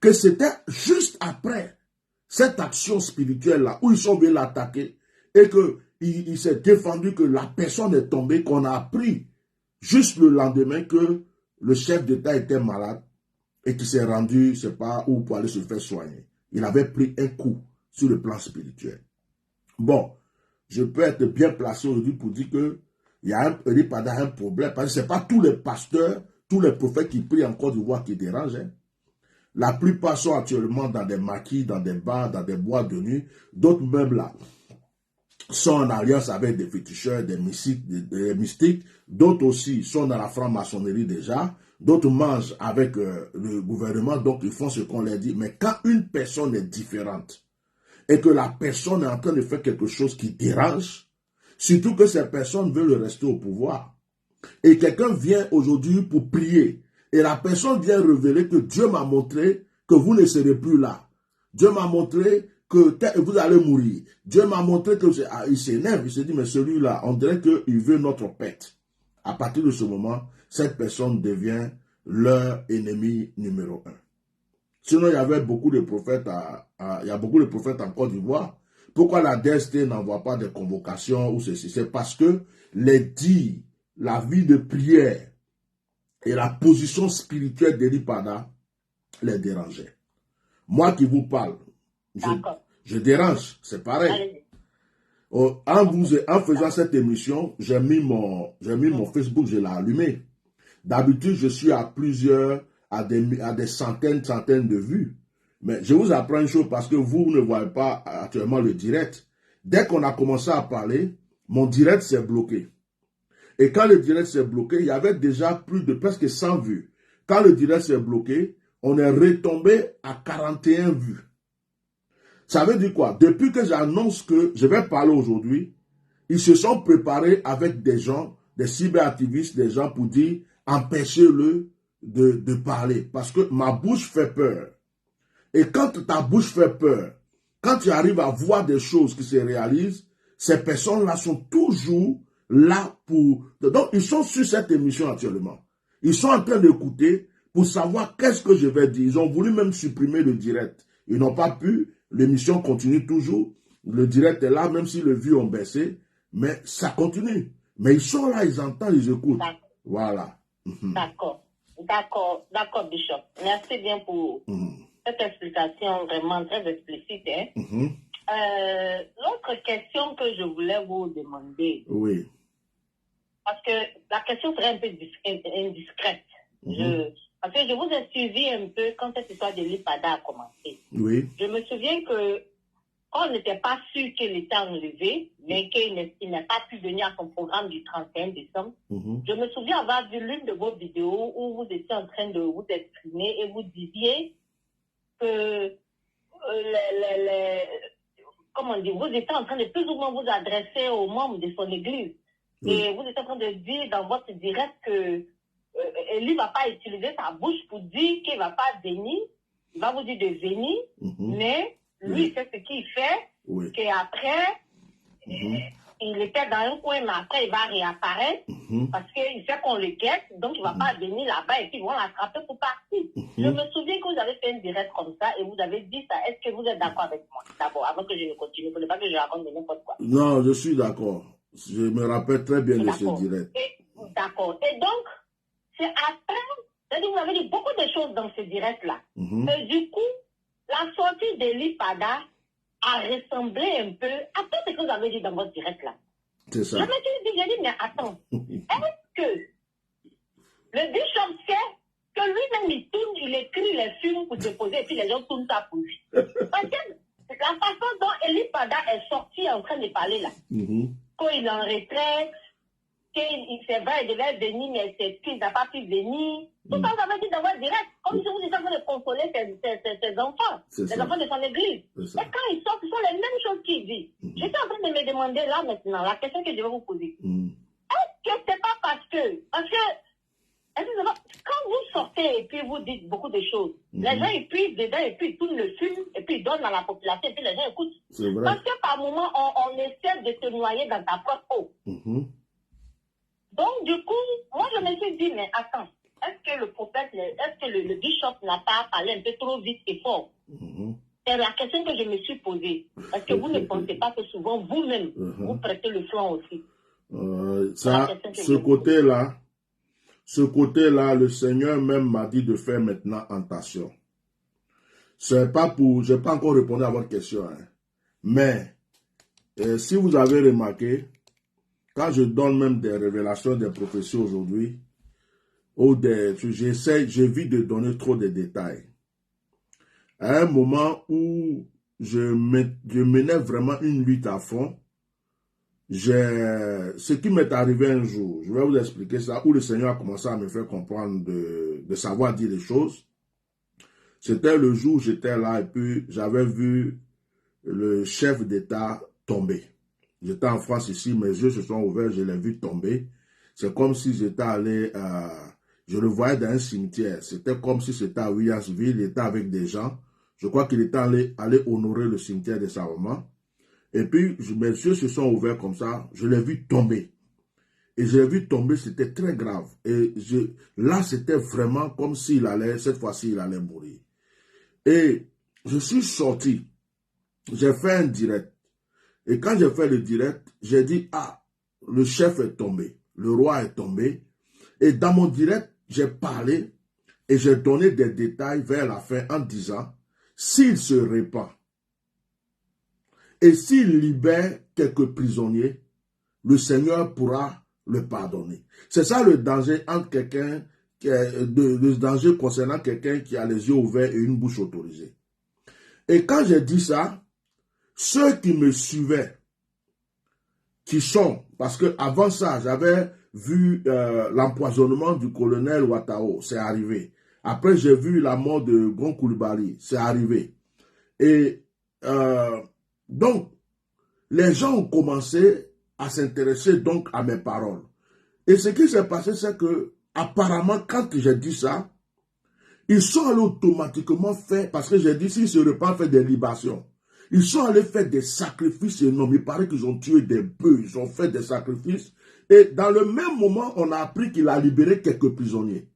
Speaker 2: que c'était juste après cette action spirituelle-là, où ils sont venus l'attaquer, et qu'il s'est défendu que la personne est tombée, qu'on a appris juste le lendemain que le chef d'État était malade, et qu'il s'est rendu, je ne sais pas où, pour aller se faire soigner. Il avait pris un coup sur le plan spirituel. Bon, je peux être bien placé aujourd'hui pour dire que il y a un problème, parce que ce n'est pas tous les pasteurs, tous les prophètes qui prient en Côte d'Ivoire qui dérangent. Hein. La plupart sont actuellement dans des maquis, dans des bars, dans des boîtes de nuit. D'autres même là sont en alliance avec des féticheurs, des mystiques. D'autres aussi sont dans la franc-maçonnerie déjà. D'autres mangent avec le gouvernement, donc ils font ce qu'on leur dit. Mais quand une personne est différente et que la personne est en train de faire quelque chose qui dérange, surtout que ces personnes veulent rester au pouvoir, et quelqu'un vient aujourd'hui pour prier, et la personne vient révéler que Dieu m'a montré que vous ne serez plus là. Dieu m'a montré que vous allez mourir. Dieu m'a montré que... il s'énerve, il se dit, mais celui-là, on dirait qu'il veut notre pète. À partir de ce moment, cette personne devient leur ennemi numéro 1. Sinon, il y avait beaucoup de prophètes, il y a beaucoup de prophètes en Côte d'Ivoire. Pourquoi la DST n'envoie pas de convocation ou ceci? C'est parce que les dits, la vie de prière et la position spirituelle d'Eli Pada les dérangeaient. Moi qui vous parle, je dérange, c'est pareil. En faisant cette émission, j'ai mis mon Facebook, je l'ai allumé. D'habitude, je suis à des centaines de vues. Mais je vous apprends une chose parce que vous ne voyez pas actuellement le direct. Dès qu'on a commencé à parler, mon direct s'est bloqué. Et quand le direct s'est bloqué, il y avait déjà presque 100 vues. Quand le direct s'est bloqué, on est retombé à 41 vues. Ça veut dire quoi? Depuis que j'annonce que je vais parler aujourd'hui, ils se sont préparés avec des gens, des cyberactivistes, des gens pour dire empêchez-le de parler. Parce que ma bouche fait peur. Et quand ta bouche fait peur, quand tu arrives à voir des choses qui se réalisent, ces personnes-là sont toujours là pour... Donc, ils sont sur cette émission actuellement. Ils sont en train d'écouter pour savoir qu'est-ce que je vais dire. Ils ont voulu même supprimer le direct. Ils n'ont pas pu. L'émission continue toujours. Le direct est là, même si les vues ont baissé. Mais ça continue. Mais ils sont là, ils entendent, ils écoutent. Voilà.
Speaker 1: D'accord, Bishop. Merci bien pour cette explication vraiment très explicite. Hein? L'autre question que je voulais vous demander.
Speaker 2: Oui.
Speaker 1: Parce que la question serait un peu indiscrète. Parce que je vous ai suivi un peu quand cette histoire de l'IPADA a commencé.
Speaker 2: Oui.
Speaker 1: Je me souviens que quand on n'était pas sûr qu'il était enlevé, mais qu'il n'a pas pu venir à son programme du 31 décembre, je me souviens avoir vu l'une de vos vidéos où vous étiez en train de vous exprimer et vous disiez que comment dire, vous étiez en train de plus ou moins vous adresser aux membres de son église. Oui. Et vous étiez en train de dire dans votre direct que lui ne va pas utiliser sa bouche pour dire qu'il ne va pas venir. Il va vous dire de venir, mais lui, c'est ce qu'il fait, qu'après, il était dans un coin, mais après, il va réapparaître, parce qu'il fait qu'on le guette, donc il ne va pas venir là-bas, et puis ils vont l'attraper pour partir. Je me souviens que vous avez fait une direct comme ça, et vous avez dit ça. Est-ce que vous êtes d'accord avec moi, d'abord, avant que je ne continue? Il ne faut pas que je raconte de n'importe quoi.
Speaker 2: Non, je suis d'accord. Je me rappelle très bien de ce direct.
Speaker 1: D'accord. Et donc, c'est après, c'est-à-dire vous avez dit beaucoup de choses dans ce direct-là. Et du coup, la sortie de l'IPADA a ressemblé un peu à tout ce que vous avez dit dans votre direct-là.
Speaker 2: C'est ça.
Speaker 1: Je me suis dit, mais attends, est-ce que le bishop sait que lui-même il tourne, il écrit les films pour se poser et puis les gens tournent ça pour lui? Parce que la façon dont l'IPADA est sorti en train de parler là, quand il est en retraite, c'est vrai, il devait venir, mais il n'a pas pu venir. Tout ça, vous avez dit dans votre direct, comme si vous étiez en train de consoler ses enfants, les enfants de son église. Et quand ils sortent, ce sont les mêmes choses qu'il dit. Je suis en train de me demander là maintenant, la question que je vais vous poser. Est-ce que c'est pas parce que quand vous sortez et puis vous dites beaucoup de choses, les gens ils puissent dedans et puis ils tournent le film et puis ils donnent à la population et puis les gens écoutent. Parce que par moment, on essaie de te noyer dans ta propre eau. Donc, du coup, moi, je me suis dit, mais attends, est-ce que le prophète, est-ce que le bishop n'a pas parlé un peu trop vite et fort? C'est la question que je me suis posée. Est-ce que vous ne pensez pas que souvent, vous-même, vous prêtez le flanc aussi?
Speaker 2: Ce côté-là, le Seigneur même m'a dit de faire maintenant attention. C'est pas pour, je n'ai pas encore répondu à votre question, hein. Mais, si vous avez remarqué, quand je donne même des révélations des prophéties aujourd'hui, ou j'évite de donner trop de détails. À un moment où je menais vraiment une lutte à fond, ce qui m'est arrivé un jour, je vais vous expliquer ça, où le Seigneur a commencé à me faire comprendre de savoir dire les choses. C'était le jour où j'étais là et puis j'avais vu le chef d'État tomber. J'étais en France ici, mes yeux se sont ouverts, je l'ai vu tomber. C'est comme si j'étais allé, je le voyais dans un cimetière. C'était comme si c'était à Williamsville, il était avec des gens. Je crois qu'il était allé honorer le cimetière de sa maman. Et puis, mes yeux se sont ouverts comme ça, je l'ai vu tomber. Et je l'ai vu tomber, c'était très grave. Et là, c'était vraiment comme s'il allait, cette fois-ci, il allait mourir. Et je suis sorti, j'ai fait un direct. Et quand j'ai fait le direct, j'ai dit, ah, le chef est tombé, le roi est tombé. Et dans mon direct, j'ai parlé et j'ai donné des détails vers la fin en disant, s'il se répand et s'il libère quelques prisonniers, le Seigneur pourra le pardonner. C'est ça le danger entre quelqu'un, le danger concernant quelqu'un qui a les yeux ouverts et une bouche autorisée. Et quand j'ai dit ça, ceux qui me suivaient, qui sont, parce que avant ça, j'avais vu l'empoisonnement du colonel Ouattao, c'est arrivé. Après, j'ai vu la mort de Gon Coulibaly, c'est arrivé. Et donc, les gens ont commencé à s'intéresser donc à mes paroles. Et ce qui s'est passé, c'est que, apparemment, quand j'ai dit ça, ils sont allés automatiquement faire, parce que j'ai dit, s'ils se repentent, faire des libations. Ils sont allés faire des sacrifices énormes. Il paraît qu'ils ont tué des bœufs, ils ont fait des sacrifices. Et dans le même moment, on a appris qu'il a libéré quelques prisonniers.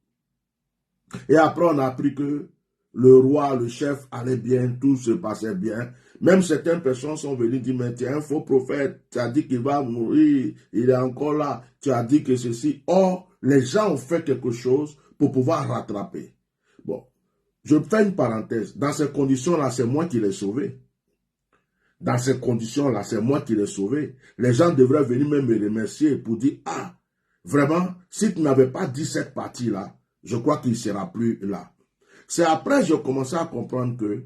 Speaker 2: Et après, on a appris que le roi, le chef allait bien, tout se passait bien. Même certaines personnes sont venues dire, mais tu es un faux prophète, tu as dit qu'il va mourir, il est encore là, tu as dit que ceci. Or, les gens ont fait quelque chose pour pouvoir rattraper. Bon, je fais une parenthèse. Dans ces conditions-là, c'est moi qui l'ai sauvé. Dans ces conditions-là, c'est moi qui l'ai sauvé. Les gens devraient venir même me remercier pour dire, ah, vraiment, si tu n'avais pas dit cette partie-là, je crois qu'il ne sera plus là. C'est après que j'ai commencé à comprendre que,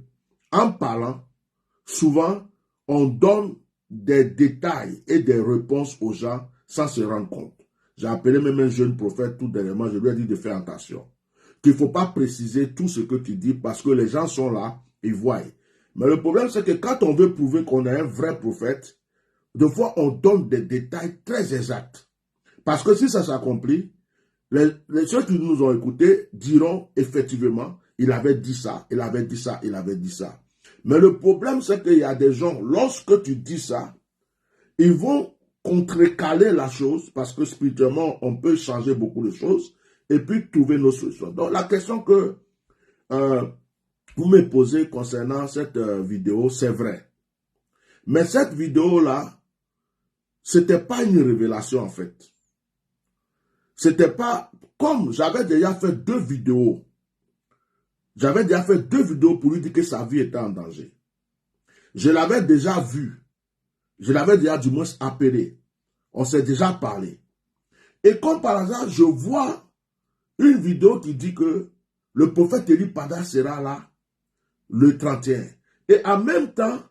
Speaker 2: en parlant, souvent, on donne des détails et des réponses aux gens sans se rendre compte. J'ai appelé même un jeune prophète tout dernièrement, je lui ai dit de faire attention. Qu'il ne faut pas préciser tout ce que tu dis parce que les gens sont là, ils voient. Mais le problème, c'est que quand on veut prouver qu'on est un vrai prophète, des fois, on donne des détails très exacts. Parce que si ça s'accomplit, ceux qui nous ont écoutés diront effectivement, il avait dit ça, il avait dit ça, il avait dit ça. Mais le problème, c'est qu'il y a des gens, lorsque tu dis ça, ils vont contrecaler la chose parce que spirituellement, on peut changer beaucoup de choses et puis trouver nos solutions. Donc, la question que vous me posez concernant cette vidéo, c'est vrai. Mais cette vidéo-là, c'était pas une révélation en fait. C'était pas, comme j'avais déjà fait 2 vidéos. J'avais déjà fait 2 vidéos pour lui dire que sa vie était en danger. Je l'avais déjà vu. Je l'avais déjà du moins appelé. On s'est déjà parlé. Et comme par hasard, je vois une vidéo qui dit que le prophète Eli Pada sera là le 31. Et en même temps,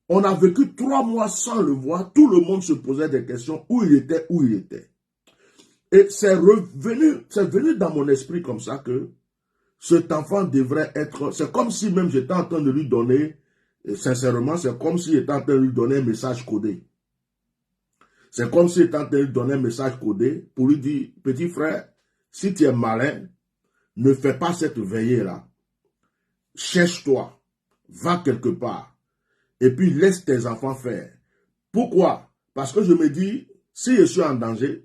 Speaker 2: on a vécu 3 mois sans le voir. Tout le monde se posait des questions où il était, où il était. Et c'est venu dans mon esprit comme ça que cet enfant devrait être... C'est comme si même j'étais en train de lui donner, sincèrement, c'est comme si j'étais en train de lui donner un message codé. C'est comme si j'étais en train de lui donner un message codé pour lui dire, petit frère, si tu es malin, ne fais pas cette veillée-là. Cherche-toi, va quelque part, et puis laisse tes enfants faire. Pourquoi? Parce que je me dis, si je suis en danger,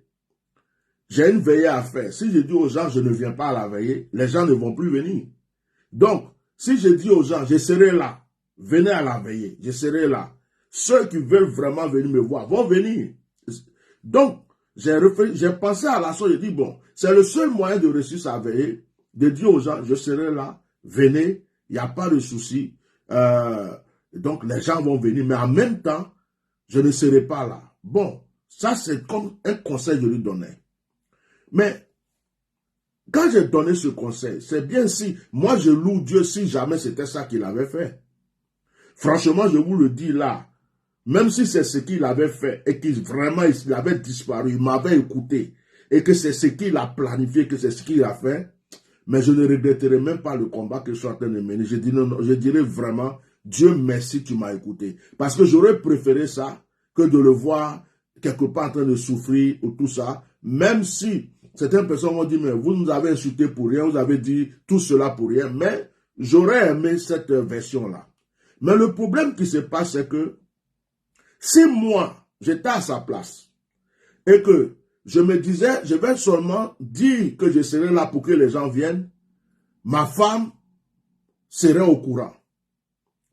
Speaker 2: j'ai une veillée à faire. Si je dis aux gens, je ne viens pas à la veillée, les gens ne vont plus venir. Donc, si je dis aux gens, je serai là, venez à la veillée, je serai là. Ceux qui veulent vraiment venir me voir vont venir. Donc, j'ai pensé à la chose, j'ai dit, bon, c'est le seul moyen de réussir sa veillée, de dire aux gens, je serai là, venez, il n'y a pas de souci. Et donc, les gens vont venir, mais en même temps, je ne serai pas là. Bon, ça, c'est comme un conseil que je lui donnais. Mais, quand j'ai donné ce conseil, c'est bien si, moi, je loue Dieu si jamais c'était ça qu'il avait fait. Franchement, je vous le dis là, même si c'est ce qu'il avait fait et qu'il vraiment il avait disparu, il m'avait écouté et que c'est ce qu'il a planifié, que c'est ce qu'il a fait, mais je ne regretterai même pas le combat que je suis en train de mener. Je dirais vraiment, Dieu merci, tu m'as écouté. Parce que j'aurais préféré ça que de le voir quelque part en train de souffrir ou tout ça, même si certaines personnes vont dire, mais vous nous avez insulté pour rien, vous avez dit tout cela pour rien, mais j'aurais aimé cette version-là. Mais le problème qui se passe, c'est que si moi, j'étais à sa place et que je me disais, je vais seulement dire que je serai là pour que les gens viennent, ma femme serait au courant.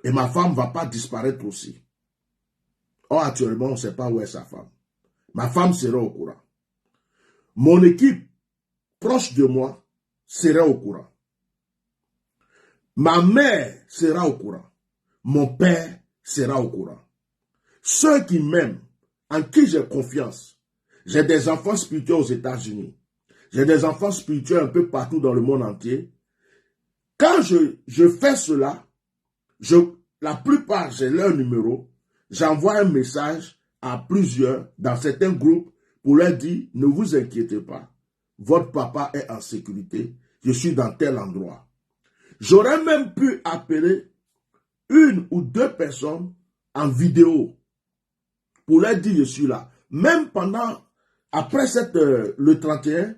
Speaker 2: Et ma femme ne va pas disparaître aussi. Or, actuellement, on ne sait pas où est sa femme. Ma femme serait au courant. Mon équipe proche de moi serait au courant. Ma mère sera au courant. Mon père sera au courant. Ceux qui m'aiment, en qui j'ai confiance, j'ai des enfants spirituels aux États-Unis, j'ai des enfants spirituels un peu partout dans le monde entier. Quand je fais cela, la plupart, j'ai leur numéro, j'envoie un message à plusieurs dans certains groupes pour leur dire, ne vous inquiétez pas, votre papa est en sécurité, je suis dans tel endroit. J'aurais même pu appeler une ou deux personnes en vidéo pour leur dire, je suis là. Même après le 31,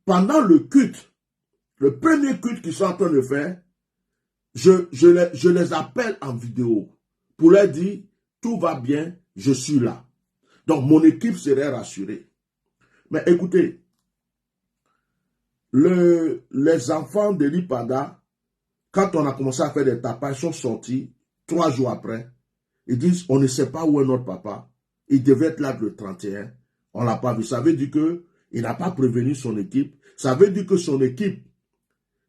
Speaker 2: pendant le culte, le premier culte qu'ils sont en train de faire, je les appelle en vidéo pour leur dire, tout va bien, je suis là. Donc, mon équipe serait rassurée. Mais écoutez, les enfants de l'IPADA, quand on a commencé à faire des tapages, ils sont sortis 3 jours après. Ils disent, on ne sait pas où est notre papa. Il devait être là le 31. On ne l'a pas vu. Ça veut dire qu'il n'a pas prévenu son équipe. Ça veut dire que son équipe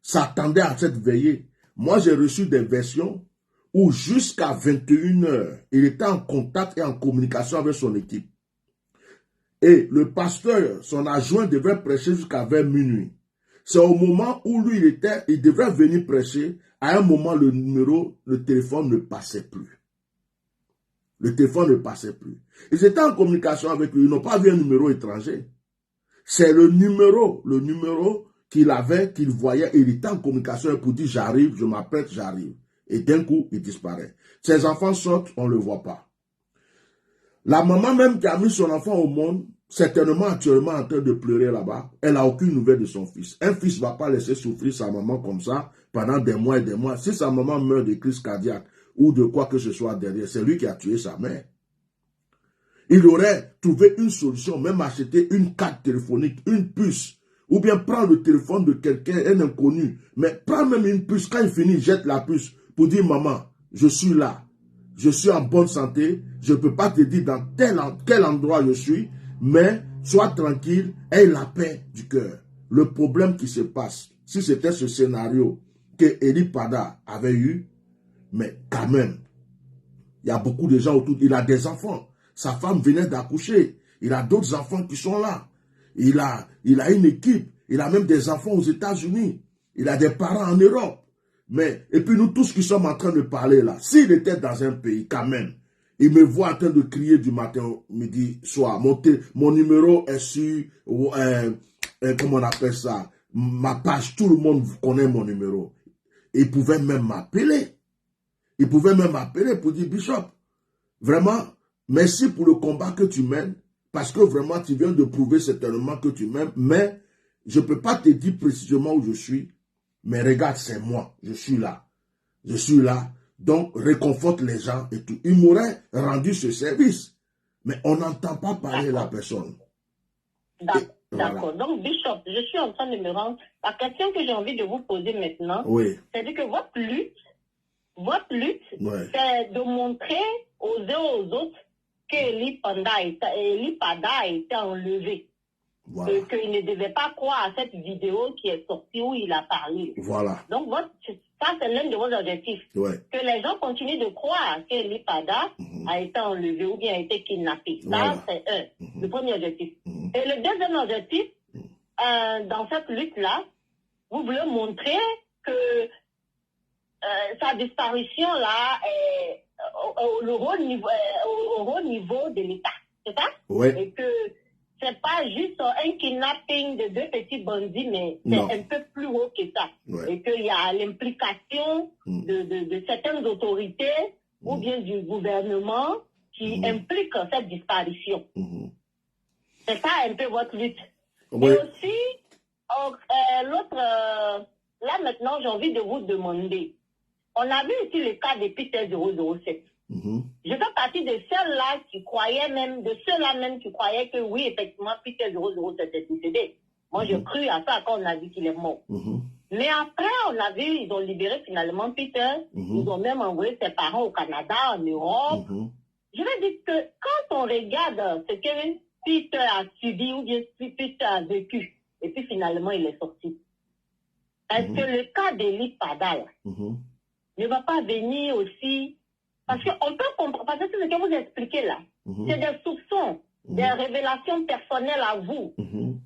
Speaker 2: s'attendait à cette veillée. Moi, j'ai reçu des versions où jusqu'à 21h, il était en contact et en communication avec son équipe. Et le pasteur, son adjoint, devait prêcher jusqu'à 20 minuit. C'est au moment où lui, il devrait venir prêcher. À un moment, le téléphone ne passait plus. Le téléphone ne passait plus. Ils étaient en communication avec lui. Ils n'ont pas vu un numéro étranger. C'est le numéro qu'il avait, qu'il voyait. Il était en communication pour dire, j'arrive, je m'apprête, j'arrive. Et d'un coup, il disparaît. Ses enfants sortent, on ne le voit pas. La maman même qui a mis son enfant au monde, certainement actuellement en train de pleurer là-bas, elle n'a aucune nouvelle de son fils. Un fils ne va pas laisser souffrir sa maman comme ça pendant des mois et des mois. Si sa maman meurt de crise cardiaque ou de quoi que ce soit derrière, c'est lui qui a tué sa mère. Il aurait trouvé une solution, même acheter une carte téléphonique, une puce, ou bien prendre le téléphone de quelqu'un, un inconnu, mais prends même une puce, quand il finit, jette la puce pour dire, maman, je suis là, je suis en bonne santé, je ne peux pas te dire dans quel endroit je suis, mais sois tranquille, aie la paix du cœur. Le problème qui se passe, si c'était ce scénario que Eli Pada avait eu, mais quand même, il y a beaucoup de gens autour, il a des enfants, sa femme venait d'accoucher, il a d'autres enfants qui sont là, il a une équipe, il a même des enfants aux États-Unis, il a des parents en Europe. Mais, et puis nous tous qui sommes en train de parler là, s'il était dans un pays quand même, il me voit en train de crier du matin au midi, soir, mon numéro est sur, comment on appelle ça, ma page, tout le monde connaît mon numéro. Il pouvait même m'appeler. Il pouvait même m'appeler pour dire, Bishop, vraiment, merci pour le combat que tu mènes, parce que vraiment tu viens de prouver certainement que tu m'aimes, mais je ne peux pas te dire précisément où je suis, mais regarde, c'est moi, je suis là. Je suis là, donc réconforte les gens et tout. Il m'aurait rendu ce service, mais on n'entend pas parler la personne.
Speaker 1: D'accord.
Speaker 2: Voilà.
Speaker 1: Donc, Bishop, je suis en train de me rendre. La question que j'ai envie de vous poser maintenant,
Speaker 2: Oui.
Speaker 1: c'est-à-dire que votre lutte,
Speaker 2: Ouais.
Speaker 1: c'est de montrer aux uns aux autres que Eli Pada a été enlevé.
Speaker 2: Voilà.
Speaker 1: Qu'il ne devait pas croire à cette vidéo qui est sortie où il a parlé.
Speaker 2: Voilà.
Speaker 1: Donc, ça, c'est l'un de vos objectifs.
Speaker 2: Ouais.
Speaker 1: Que les gens continuent de croire que Lipada a été enlevé ou bien a été kidnappé.
Speaker 2: Voilà.
Speaker 1: Ça, c'est le premier objectif. Et le deuxième objectif, dans cette lutte-là, vous voulez montrer que sa disparition-là est au haut niveau de l'État. C'est ça?
Speaker 2: Oui.
Speaker 1: Et que c'est pas juste un kidnapping de deux petits bandits, mais c'est un peu plus haut que ça.
Speaker 2: Ouais.
Speaker 1: Et qu'il y a l'implication de certaines autorités ou bien du gouvernement qui implique cette disparition. C'est ça un peu votre lutte.
Speaker 2: Oui.
Speaker 1: Et aussi, là maintenant, j'ai envie de vous demander. On a vu ici le cas de Peter 007. Je fais partie de ceux-là qui croyaient que oui, effectivement, Peter 007 est décédé. Moi, j'ai cru à ça quand on a dit qu'il est mort. Mais après, on a vu, ils ont libéré finalement Peter. Ils ont même envoyé ses parents au Canada, en Europe. Je veux dire que quand on regarde ce que Peter a subi ou bien Peter a vécu, et puis finalement, il est sorti. Est-ce que le cas d'Eli Padal ne va pas venir aussi? Parce qu'on peut comprendre, parce que c'est ce que vous expliquez là. C'est des soupçons, des révélations personnelles à vous.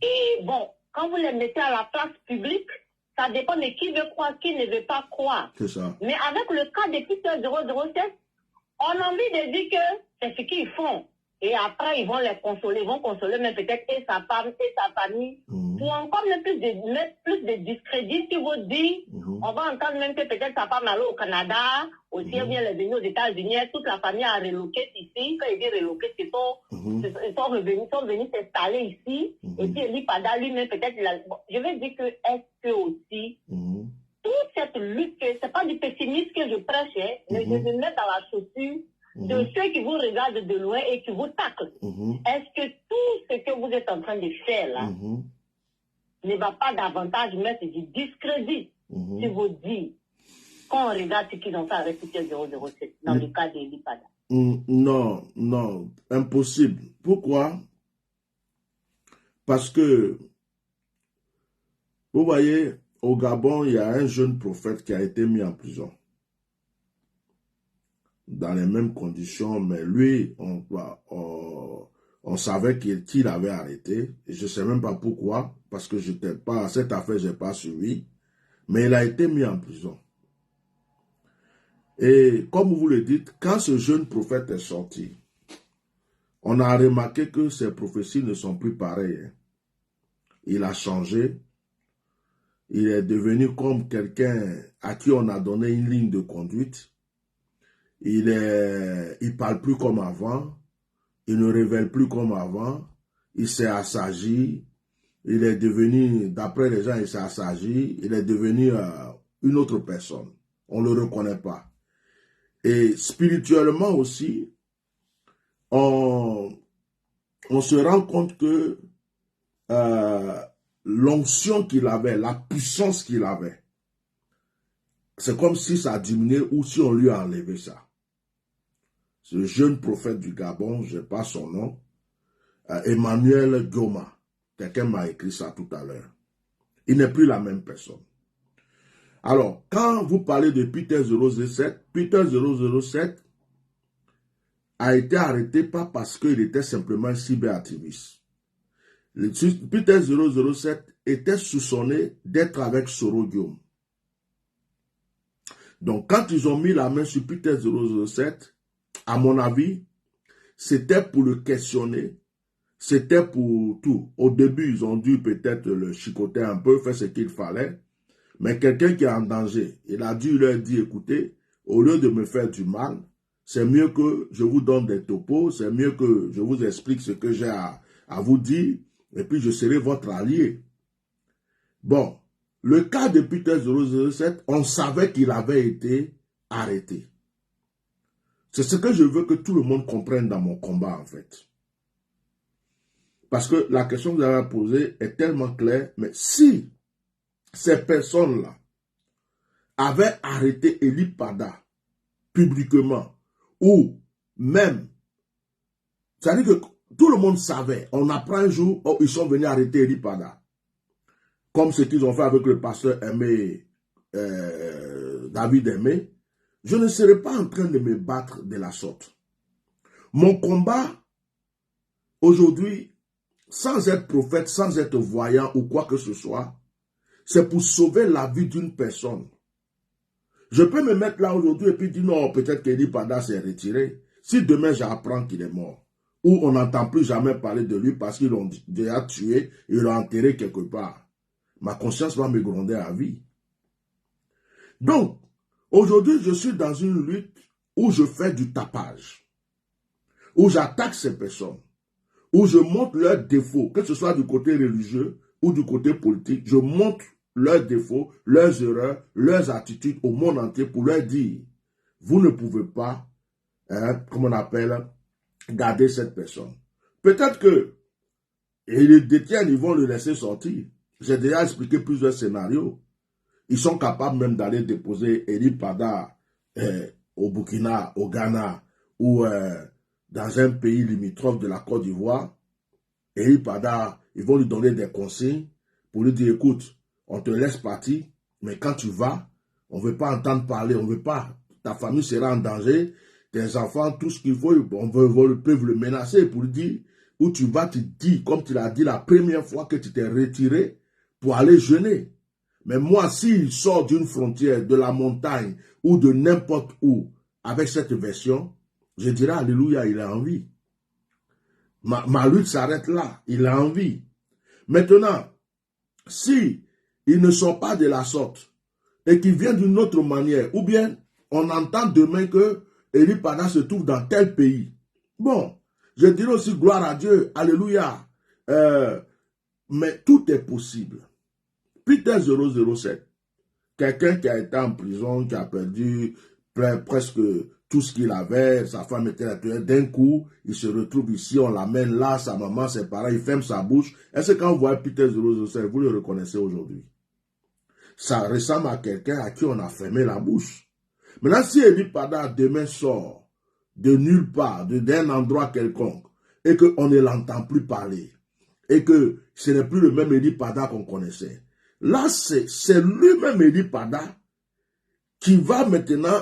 Speaker 1: Et bon, quand vous les mettez à la place publique, ça dépend de qui veut croire, qui ne veut pas croire.
Speaker 2: C'est ça.
Speaker 1: Mais avec le cas de Peter 007, on a envie de dire que c'est ce qu'ils font. Et après, ils vont les consoler, même peut-être et sa femme et sa famille. Pour encore mettre plus de discrédit, si vous dites, on va entendre même que peut-être sa femme allait au Canada, aussi bien elle est venue aux États-Unis, toute la famille a reloqué ici. Quand il dit reloqué, ils sont venus s'installer ici. Et puis Eli Pada lui-même, peut-être, je vais dire que est-ce que aussi, toute cette lutte, c'est pas du pessimisme que je prêche, mais je me mets dans la chaussure de ceux qui vous regardent de loin et qui vous taclent. Est-ce que tout ce que vous êtes en train de faire là ne va pas davantage mettre du discrédit si vous dites quand on regarde ce qu'ils ont fait avec Peter 007 dans le cas d'Eli Pada?
Speaker 2: Non, impossible. Pourquoi? Parce que, vous voyez, au Gabon, il y a un jeune prophète qui a été mis en prison. Dans les mêmes conditions, mais lui, on savait qu'il avait arrêté. Et je ne sais même pas pourquoi, parce que j'étais pas, cette affaire, je n'ai pas suivi. Mais il a été mis en prison. Et comme vous le dites, quand ce jeune prophète est sorti, on a remarqué que ses prophéties ne sont plus pareilles. Il a changé. Il est devenu comme quelqu'un à qui on a donné une ligne de conduite. Il parle plus comme avant. Il ne révèle plus comme avant. Il s'est assagi. Il est devenu, d'après les gens, il s'est assagi. Il est devenu une autre personne. On ne le reconnaît pas. Et spirituellement aussi, on se rend compte que l'onction qu'il avait, la puissance qu'il avait, c'est comme si ça diminuait ou si on lui a enlevé ça. Ce jeune prophète du Gabon, je n'ai pas son nom, Emmanuel Goma, quelqu'un m'a écrit ça tout à l'heure. Il n'est plus la même personne. Alors, quand vous parlez de Peter 007 a été arrêté pas parce qu'il était simplement un cyberactiviste. Peter 007 était soupçonné d'être avec Soro-Guillaume. Donc, quand ils ont mis la main sur Peter 007, à mon avis, c'était pour le questionner, c'était pour tout. Au début, ils ont dû peut-être le chicoter un peu, faire ce qu'il fallait, mais quelqu'un qui est en danger, il a dû leur dire, écoutez, au lieu de me faire du mal, c'est mieux que je vous donne des topos, c'est mieux que je vous explique ce que j'ai à vous dire, et puis je serai votre allié. Bon, le cas de Peter 007, on savait qu'il avait été arrêté. C'est ce que je veux que tout le monde comprenne dans mon combat, en fait. Parce que la question que vous avez posée est tellement claire, mais si ces personnes-là avaient arrêté Eli Pada publiquement, ou même, c'est-à-dire que tout le monde savait. On apprend un jour, oh, ils sont venus arrêter Ely Pada. Comme ce qu'ils ont fait avec le pasteur Aimé, David Aimé. Je ne serai pas en train de me battre de la sorte. Mon combat, aujourd'hui, sans être prophète, sans être voyant ou quoi que ce soit, c'est pour sauver la vie d'une personne. Je peux me mettre là aujourd'hui et puis dire non, peut-être qu'Ely Pada s'est retiré. Si demain j'apprends qu'il est mort, ou on n'entend plus jamais parler de lui parce qu'ils l'ont déjà tué, ils l'ont enterré quelque part, ma conscience va me gronder à vie. Donc, aujourd'hui, je suis dans une lutte où je fais du tapage, où j'attaque ces personnes, où je montre leurs défauts, que ce soit du côté religieux ou du côté politique, je montre leurs défauts, leurs erreurs, leurs attitudes au monde entier pour leur dire, vous ne pouvez pas, comme on appelle, garder cette personne. Peut-être que, ils le détiennent, ils vont le laisser sortir. J'ai déjà expliqué plusieurs scénarios. Ils sont capables même d'aller déposer Ely Pada au Burkina, au Ghana, ou dans un pays limitrophe de la Côte d'Ivoire. Ely Pada, ils vont lui donner des consignes pour lui dire, écoute, on te laisse partir, mais quand tu vas, on ne veut pas entendre parler, on ne veut pas. Ta famille sera en danger, tes enfants, tout ce qu'il faut, peuvent le menacer pour lui dire, où tu vas, tu dis, comme tu l'as dit la première fois que tu t'es retiré pour aller jeûner. Mais moi, s'il sort d'une frontière, de la montagne ou de n'importe où, avec cette version, je dirais, alléluia, il a envie. Ma lutte s'arrête là, il a envie. Maintenant, si ils ne sont pas de la sorte et qu'ils viennent d'une autre manière, ou bien on entend demain que Ely Pada se trouve dans tel pays. Bon, je dirais aussi gloire à Dieu, alléluia. Mais tout est possible. Peter 007, quelqu'un qui a été en prison, qui a perdu presque tout ce qu'il avait, sa femme était là, d'un coup, il se retrouve ici, on l'amène là, sa maman, ses parents, il ferme sa bouche. Est-ce que quand vous voyez Peter 007, vous le reconnaissez aujourd'hui? Ça ressemble à quelqu'un à qui on a fermé la bouche. Maintenant, si Ely Pada demain sort de nulle part, d'un endroit quelconque, et qu'on ne l'entend plus parler, et que ce n'est plus le même Ely Pada qu'on connaissait, là, c'est lui-même Ely Pada qui va maintenant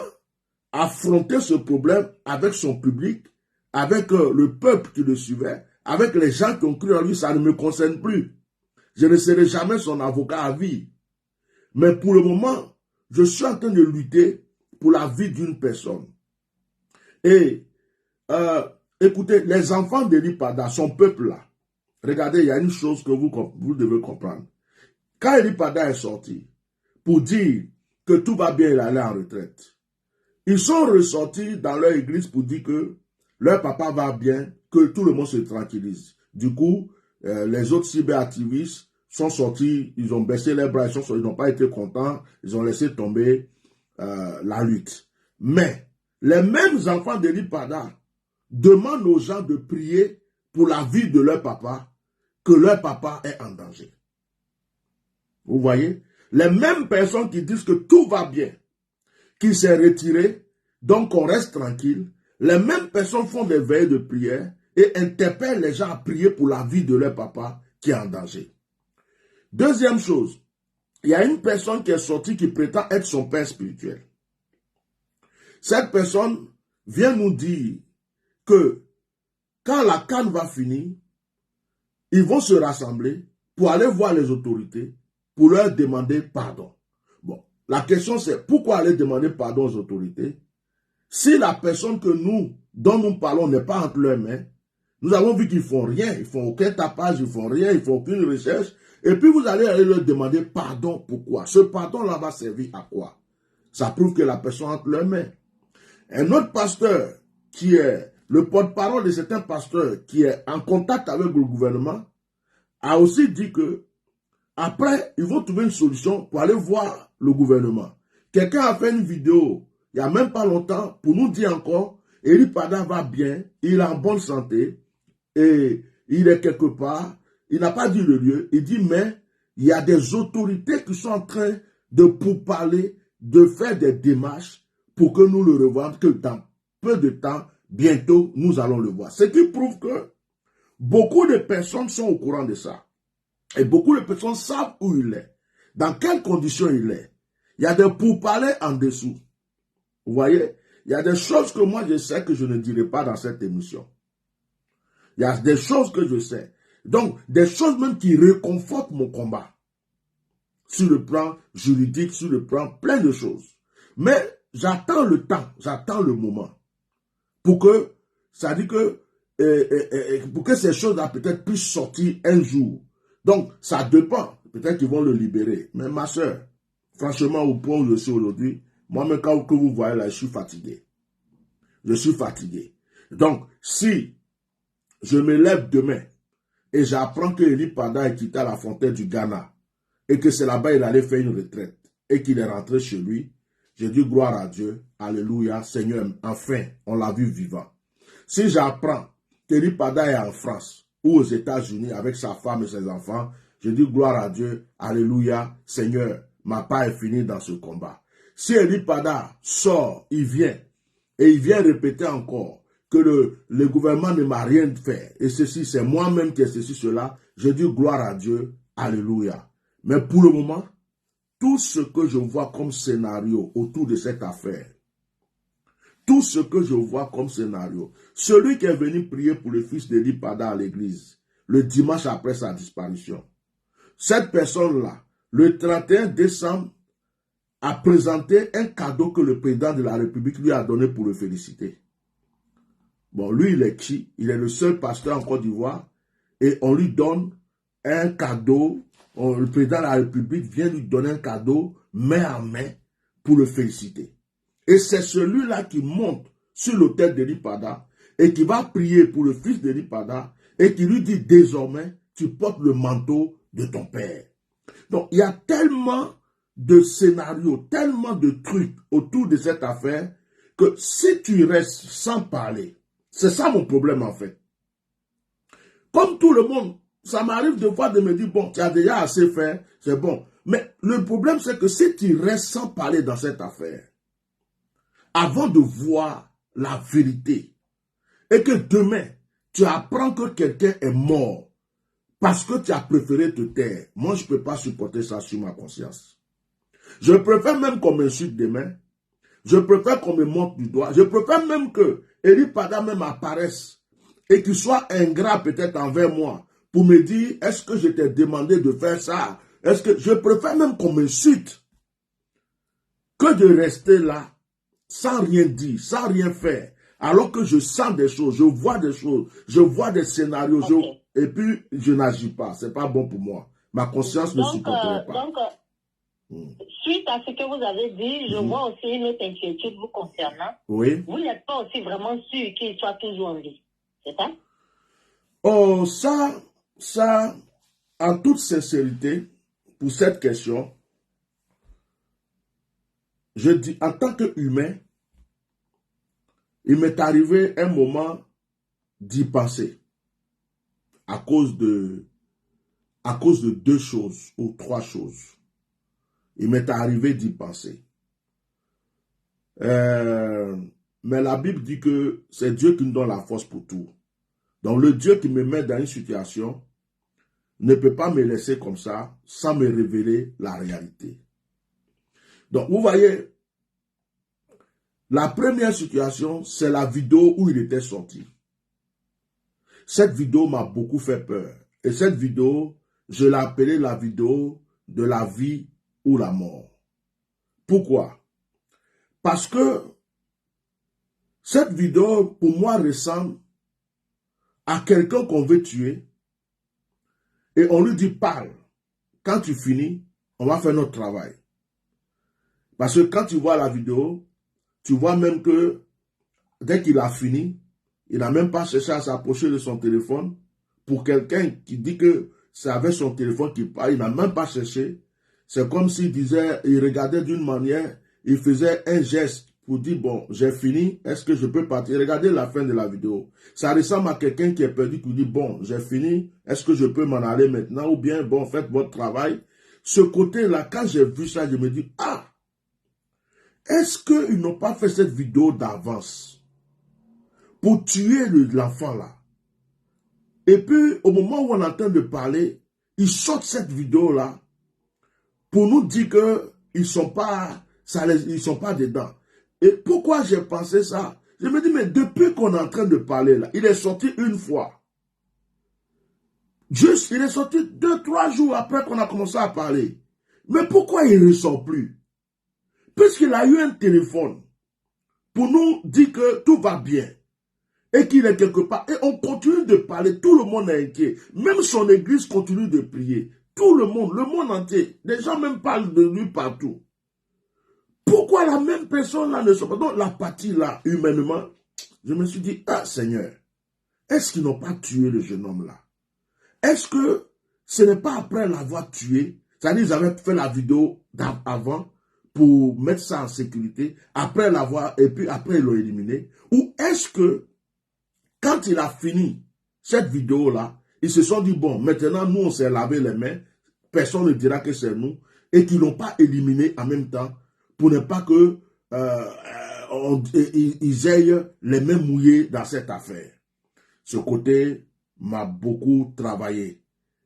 Speaker 2: affronter ce problème avec son public, avec le peuple qui le suivait, avec les gens qui ont cru en lui. Ça ne me concerne plus. Je ne serai jamais son avocat à vie. Mais pour le moment, je suis en train de lutter pour la vie d'une personne. Et écoutez, les enfants d'Ely Pada, son peuple là, regardez, il y a une chose que vous devez comprendre. Quand Ely Pada est sorti pour dire que tout va bien, il allait en retraite, ils sont ressortis dans leur église pour dire que leur papa va bien, que tout le monde se tranquillise. Du coup, les autres cyberactivistes sont sortis, ils ont baissé les bras, ils n'ont pas été contents, ils ont laissé tomber la lutte. Mais les mêmes enfants d'Ely Pada demandent aux gens de prier pour la vie de leur papa, que leur papa est en danger. Vous voyez? Les mêmes personnes qui disent que tout va bien, qui s'est retiré, donc on reste tranquille, les mêmes personnes font des veillées de prière et interpellent les gens à prier pour la vie de leur papa qui est en danger. Deuxième chose, il y a une personne qui est sortie qui prétend être son père spirituel. Cette personne vient nous dire que quand la CAN va finir, ils vont se rassembler pour aller voir les autorités, pour leur demander pardon. Bon, la question c'est, pourquoi aller demander pardon aux autorités? Si la personne dont nous parlons n'est pas entre leurs mains, nous avons vu qu'ils ne font rien, ils ne font aucun tapage, ils ne font rien, ils ne font aucune recherche, et puis vous allez leur demander pardon, pourquoi? Ce pardon-là va servir à quoi? Ça prouve que la personne est entre leurs mains. Un autre pasteur, qui est le porte-parole de certains pasteurs, qui est en contact avec le gouvernement, a aussi dit que après, ils vont trouver une solution pour aller voir le gouvernement. Quelqu'un a fait une vidéo, il n'y a même pas longtemps, pour nous dire encore, Ely Pada va bien, il est en bonne santé, et il est quelque part, il n'a pas dit le lieu, il dit, mais il y a des autorités qui sont en train de pourparler, de faire des démarches pour que nous le revoions, que dans peu de temps, bientôt, nous allons le voir. Ce qui prouve que Beaucoup de personnes sont au courant de ça. Et beaucoup de personnes savent où il est, dans quelles conditions il est. Il y a des pourparlers en dessous. Vous voyez, il y a des choses que moi je sais que je ne dirai pas dans cette émission. Il y a des choses que je sais. Donc, des choses même qui réconfortent mon combat. Sur le plan juridique, sur le plan plein de choses. Mais j'attends le temps, j'attends le moment. Pour que, ça dit que, pour que ces choses-là peut-être puissent sortir un jour. Donc, ça dépend. Peut-être qu'ils vont le libérer. Mais ma soeur, franchement, au point où je suis aujourd'hui, moi-même, quand que vous voyez là, je suis fatigué. Je suis fatigué. Donc, si je me lève demain et j'apprends que Eli Pada a quitté la fontaine du Ghana et que c'est là-bas il allait faire une retraite et qu'il est rentré chez lui, je dis gloire à Dieu, alléluia, Seigneur, enfin, on l'a vu vivant. Si j'apprends qu'Eli Pada est en France ou aux États-Unis avec sa femme et ses enfants, je dis gloire à Dieu, alléluia, Seigneur, ma part est finie dans ce combat. Si Eli Pada sort, il vient, et il vient répéter encore que le gouvernement ne m'a rien fait, et ceci, c'est moi-même qui ai ceci, cela, je dis gloire à Dieu, alléluia. Mais pour le moment, tout ce que je vois comme scénario autour de cette affaire, tout ce que je vois comme scénario, celui qui est venu prier pour le fils d'Eli Pada à l'église, le dimanche après sa disparition, cette personne-là, le 31 décembre, a présenté un cadeau que le président de la République lui a donné pour le féliciter. Bon, lui, il est qui? Il est le seul pasteur en Côte d'Ivoire et on lui donne un cadeau. Le président de la République vient lui donner un cadeau main en main pour le féliciter. Et c'est celui-là qui monte sur l'autel d'Eli Pada et qui va prier pour le fils d'Eli Pada et qui lui dit désormais, tu portes le manteau de ton père. Donc, il y a tellement de scénarios, tellement de trucs autour de cette affaire que si tu restes sans parler, c'est ça mon problème en fait. Comme tout le monde, ça m'arrive de fois de me dire, bon, tu as déjà assez fait, c'est bon. Mais le problème c'est que si tu restes sans parler dans cette affaire, avant de voir la vérité, et que demain, tu apprends que quelqu'un est mort, parce que tu as préféré te taire, moi je ne peux pas supporter ça sur ma conscience. Je préfère même qu'on m'insulte demain. Je préfère qu'on me montre du doigt. Je préfère même que Eli Pada même apparaisse et qu'il soit ingrat peut-être envers moi pour me dire, est-ce que je t'ai demandé de faire ça? Est-ce que je préfère même qu'on m'insulte que de rester là sans rien dire, sans rien faire, alors que je sens des choses, je vois des choses, je vois des scénarios, et puis je n'agis pas. C'est pas bon pour moi. Ma conscience ne supporterait pas.
Speaker 1: Suite à ce que vous avez dit, je vois aussi une autre inquiétude vous concernant.
Speaker 2: Oui.
Speaker 1: Vous n'êtes pas aussi vraiment sûr qu'il soit toujours en vie. C'est ça?
Speaker 2: Oh, ça, en toute sincérité, pour cette question, je dis, en tant qu'humain, il m'est arrivé un moment d'y penser. À cause de deux choses ou trois choses. Il m'est arrivé d'y penser. Mais la Bible dit que c'est Dieu qui nous donne la force pour tout. Donc le Dieu qui me met dans une situation ne peut pas me laisser comme ça sans me révéler la réalité. Donc vous voyez, la première situation, c'est la vidéo où il était sorti. Cette vidéo m'a beaucoup fait peur. Et cette vidéo, je l'ai appelée la vidéo de la vie ou la mort. Pourquoi? Parce que cette vidéo, pour moi, ressemble à quelqu'un qu'on veut tuer et on lui dit parle. Quand tu finis, on va faire notre travail. Parce que quand tu vois la vidéo, tu vois même que dès qu'il a fini, il n'a même pas cherché à s'approcher de son téléphone. Pour quelqu'un qui dit que c'est avec son téléphone qu'il parle, il n'a même pas cherché. C'est comme s'il disait, il regardait d'une manière, il faisait un geste pour dire, bon, j'ai fini, est-ce que je peux partir? Regardez la fin de la vidéo. Ça ressemble à quelqu'un qui est perdu, qui dit, bon, j'ai fini, est-ce que je peux m'en aller maintenant? Ou bien, bon, faites votre travail. Ce côté-là, quand j'ai vu ça, je me dis, ah, est-ce qu'ils n'ont pas fait cette vidéo d'avance pour tuer l'enfant là? Et puis, au moment où on est en train de parler, ils sortent cette vidéo-là pour nous dire qu'ils ne sont pas, ils sont pas dedans. Et pourquoi j'ai pensé ça? Je me dis, mais depuis qu'on est en train de parler là, il est sorti une fois. Juste, il est sorti 2-3 jours après qu'on a commencé à parler. Mais pourquoi il ne ressort plus? Puisqu'il a eu un téléphone pour nous dire que tout va bien. Et qu'il est quelque part. Et on continue de parler. Tout le monde est inquiet. Même son église continue de prier. Tout le monde entier. Les gens même parlent de lui partout. Pourquoi la même personne là ne soit pas? Donc la partie là, humainement, je me suis dit, ah Seigneur, est-ce qu'ils n'ont pas tué le jeune homme là? Est-ce que ce n'est pas après l'avoir tué? C'est-à-dire, ils avaient fait la vidéo avant pour mettre ça en sécurité, après l'avoir, et puis après ils l'ont éliminé. Ou est-ce que quand il a fini cette vidéo-là, ils se sont dit, bon, maintenant, nous, on s'est lavé les mains, personne ne dira que c'est nous, et qu'ils n'ont pas éliminé en même temps, pour ne pas que ils aient les mains mouillées dans cette affaire. Ce côté m'a beaucoup travaillé.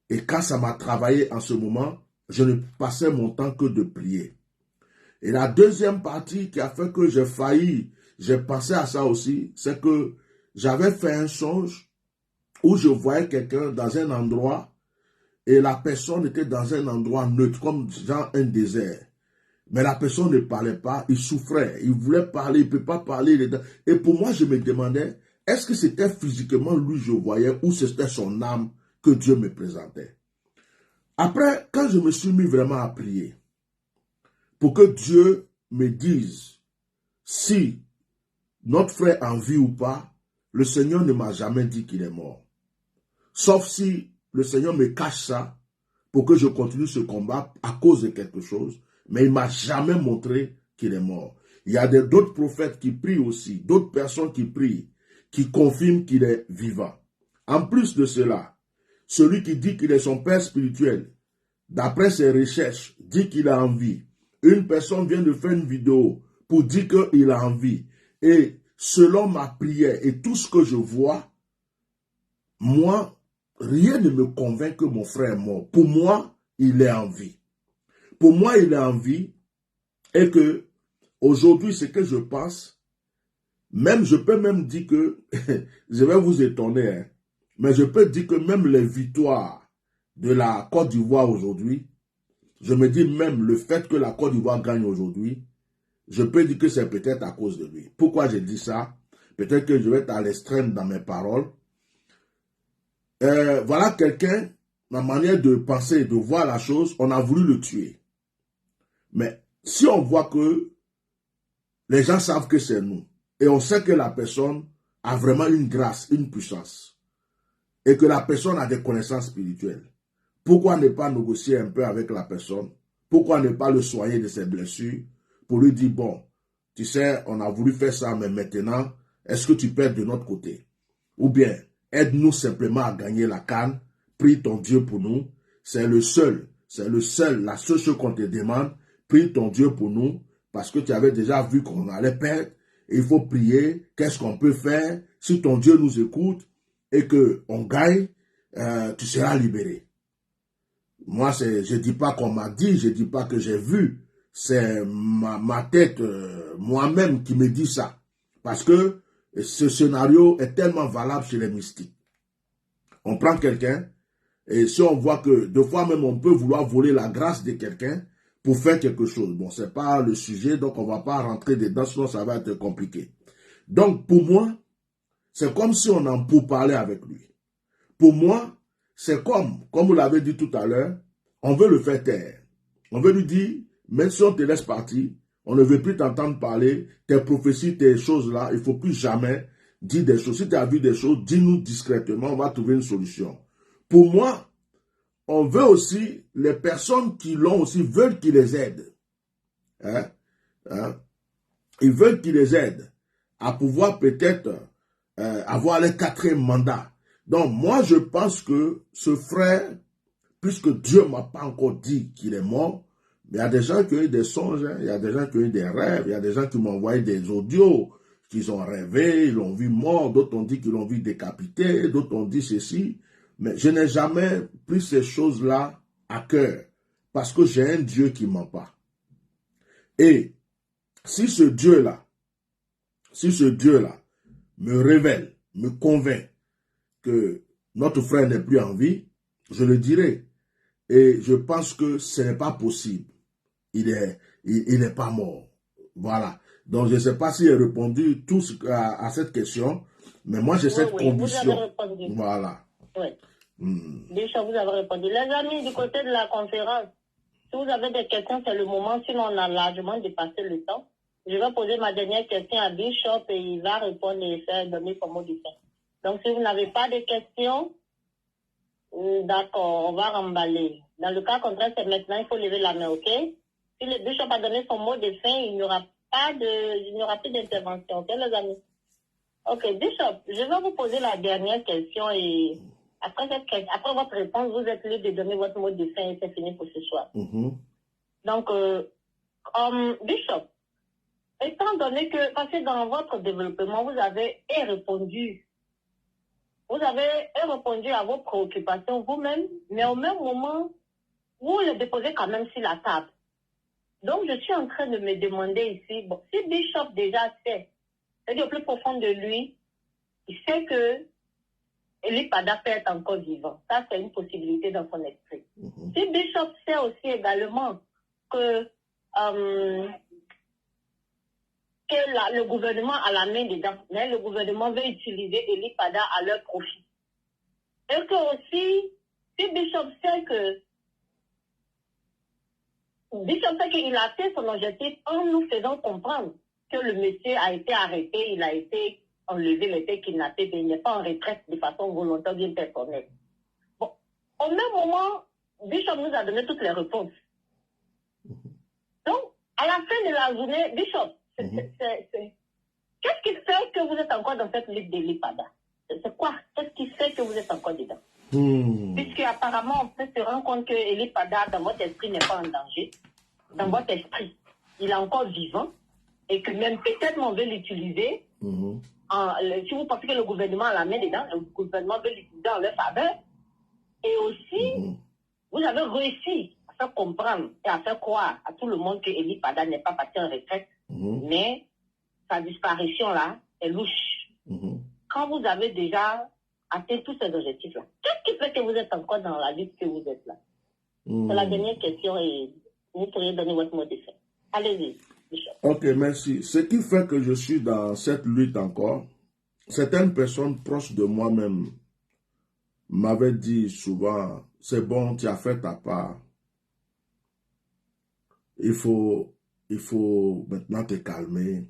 Speaker 2: Et quand ça m'a travaillé en ce moment, je ne passais mon temps que de prier. Et la deuxième partie qui a fait que j'ai failli, j'ai pensé à ça aussi, c'est que j'avais fait un songe où je voyais quelqu'un dans un endroit et la personne était dans un endroit neutre, comme genre un désert. Mais la personne ne parlait pas, il souffrait, il voulait parler, il ne peut pas parler. Et pour moi, je me demandais, est-ce que c'était physiquement lui que je voyais ou c'était son âme que Dieu me présentait? Après, quand je me suis mis vraiment à prier, pour que Dieu me dise si notre frère en vie ou pas, le Seigneur ne m'a jamais dit qu'il est mort. Sauf si le Seigneur me cache ça pour que je continue ce combat à cause de quelque chose, mais il ne m'a jamais montré qu'il est mort. Il y a d'autres prophètes qui prient aussi, d'autres personnes qui prient, qui confirment qu'il est vivant. En plus de cela, celui qui dit qu'il est son père spirituel, d'après ses recherches, dit qu'il a envie. Une personne vient de faire une vidéo pour dire qu'il a envie. Et selon ma prière et tout ce que je vois, moi, rien ne me convainc que mon frère est mort. Pour moi, il est en vie. Pour moi, il est en vie. Et que, aujourd'hui, ce que je pense, je peux même dire que, je vais vous étonner, hein, mais je peux dire que même les victoires de la Côte d'Ivoire aujourd'hui, je me dis même le fait que la Côte d'Ivoire gagne aujourd'hui, je peux dire que c'est peut-être à cause de lui. Pourquoi je dis ça? Peut-être que je vais être à l'extrême dans mes paroles. Voilà quelqu'un, ma manière de penser, de voir la chose, on a voulu le tuer. Mais si on voit que les gens savent que c'est nous, et on sait que la personne a vraiment une grâce, une puissance, et que la personne a des connaissances spirituelles, pourquoi ne pas négocier un peu avec la personne? Pourquoi ne pas le soigner de ses blessures? Pour lui dire, bon, tu sais, on a voulu faire ça, mais maintenant, est-ce que tu peux être de notre côté? Ou bien, aide-nous simplement à gagner la CAN, prie ton Dieu pour nous. C'est la seule chose qu'on te demande, prie ton Dieu pour nous, parce que tu avais déjà vu qu'on allait perdre, et il faut prier, qu'est-ce qu'on peut faire? Si ton Dieu nous écoute, et qu'on gagne, tu seras libéré. Moi, je ne dis pas qu'on m'a dit, je ne dis pas que j'ai vu. C'est ma tête, moi-même, qui me dit ça. Parce que ce scénario est tellement valable chez les mystiques. On prend quelqu'un, et si on voit que, deux fois même, on peut vouloir voler la grâce de quelqu'un pour faire quelque chose. Bon, ce n'est pas le sujet, donc on ne va pas rentrer dedans, sinon ça va être compliqué. Donc, pour moi, c'est comme si on en pourparlait avec lui. Pour moi, c'est comme vous l'avez dit tout à l'heure, on veut le faire taire. On veut lui dire, même si on te laisse partir, on ne veut plus t'entendre parler, tes prophéties, tes choses-là, il ne faut plus jamais dire des choses. Si tu as vu des choses, dis-nous discrètement, on va trouver une solution. Pour moi, on veut aussi, les personnes qui l'ont aussi veulent qu'ils les aident. Ils veulent qu'ils les aident à pouvoir peut-être avoir les 4e mandat. Donc, moi, je pense que ce frère, puisque Dieu ne m'a pas encore dit qu'il est mort, mais il y a des gens qui ont eu des songes, il y a des gens qui ont eu des rêves, il y a des gens qui m'ont envoyé des audios, qu'ils ont rêvé, ils l'ont vu mort, d'autres ont dit qu'ils l'ont vu décapité, d'autres ont dit ceci. Mais je n'ai jamais pris ces choses-là à cœur parce que j'ai un Dieu qui ne ment pas. Et si ce Dieu-là me révèle, me convainc que notre frère n'est plus en vie, je le dirai. Et je pense que ce n'est pas possible. Il n'est pas mort. Voilà. Donc, je ne sais pas si j'ai répondu à cette question, mais moi, j'ai cette conviction.
Speaker 1: Vous avez répondu.
Speaker 2: Voilà.
Speaker 1: Oui. Bishop, vous avez répondu. Les amis, du côté de la conférence, si vous avez des questions, c'est le moment, sinon on a largement dépassé le temps. Je vais poser ma dernière question à Bishop et il va répondre et faire donner son mot de fin. Donc, si vous n'avez pas de questions, d'accord, on va remballer. Dans le cas contraire, c'est maintenant, il faut lever la main, ok? Si le Bishop a donné son mot de fin, il n'y aura plus d'intervention, ok, les amis? Ok, Bishop, je vais vous poser la dernière question et après votre réponse, vous êtes libre de donner votre mot de fin et c'est fini pour ce soir. Donc, Bishop, étant donné que, parce que dans votre développement, vous avez répondu à vos préoccupations vous-même, mais au même moment, vous les déposez quand même sur la table. Donc, je suis en train de me demander ici, bon, si Bishop déjà sait, c'est-à-dire au plus profond de lui, il sait que Eli Pada peut être encore vivant. Ça, c'est une possibilité dans son esprit. Si Bishop sait aussi également que le gouvernement a la main dedans, mais le gouvernement veut utiliser Eli Pada à leur profit. Et que aussi, si Bishop sait qu'il a fait son objectif en nous faisant comprendre que le monsieur a été arrêté, il a été enlevé, il a été kidnappé, mais il n'est pas en retraite de façon volontaire bien personnelle. Bon, au même moment, Bishop nous a donné toutes les réponses. Donc, à la fin de la journée, Bishop, qu'est-ce qui fait que vous êtes encore dans cette lutte d'Eli Pada? C'est quoi? Qu'est-ce qui fait que vous êtes encore dedans? Puisque apparemment, on peut se rendre compte que Eli Pada, dans votre esprit, n'est pas en danger. Dans votre esprit, il est encore vivant et que même peut-être on veut l'utiliser. Si vous pensez que le gouvernement a la main dedans, le gouvernement veut l'utiliser en leur faveur. Et aussi, vous avez réussi à faire comprendre et à faire croire à tout le monde que Eli Pada n'est pas parti en retraite, mais sa disparition là est louche. Quand vous avez déjà atteint tous ces objectifs-là, qu'est-ce qui fait que vous êtes encore dans la lutte que vous êtes là? C'est la dernière question et vous pourriez donner votre mot de fin. Allez-y, Bishop.
Speaker 2: Ok, merci. Ce qui fait que je suis dans cette lutte encore, certaines personnes proches de moi-même m'avaient dit souvent, c'est bon, tu as fait ta part. Il faut maintenant te calmer.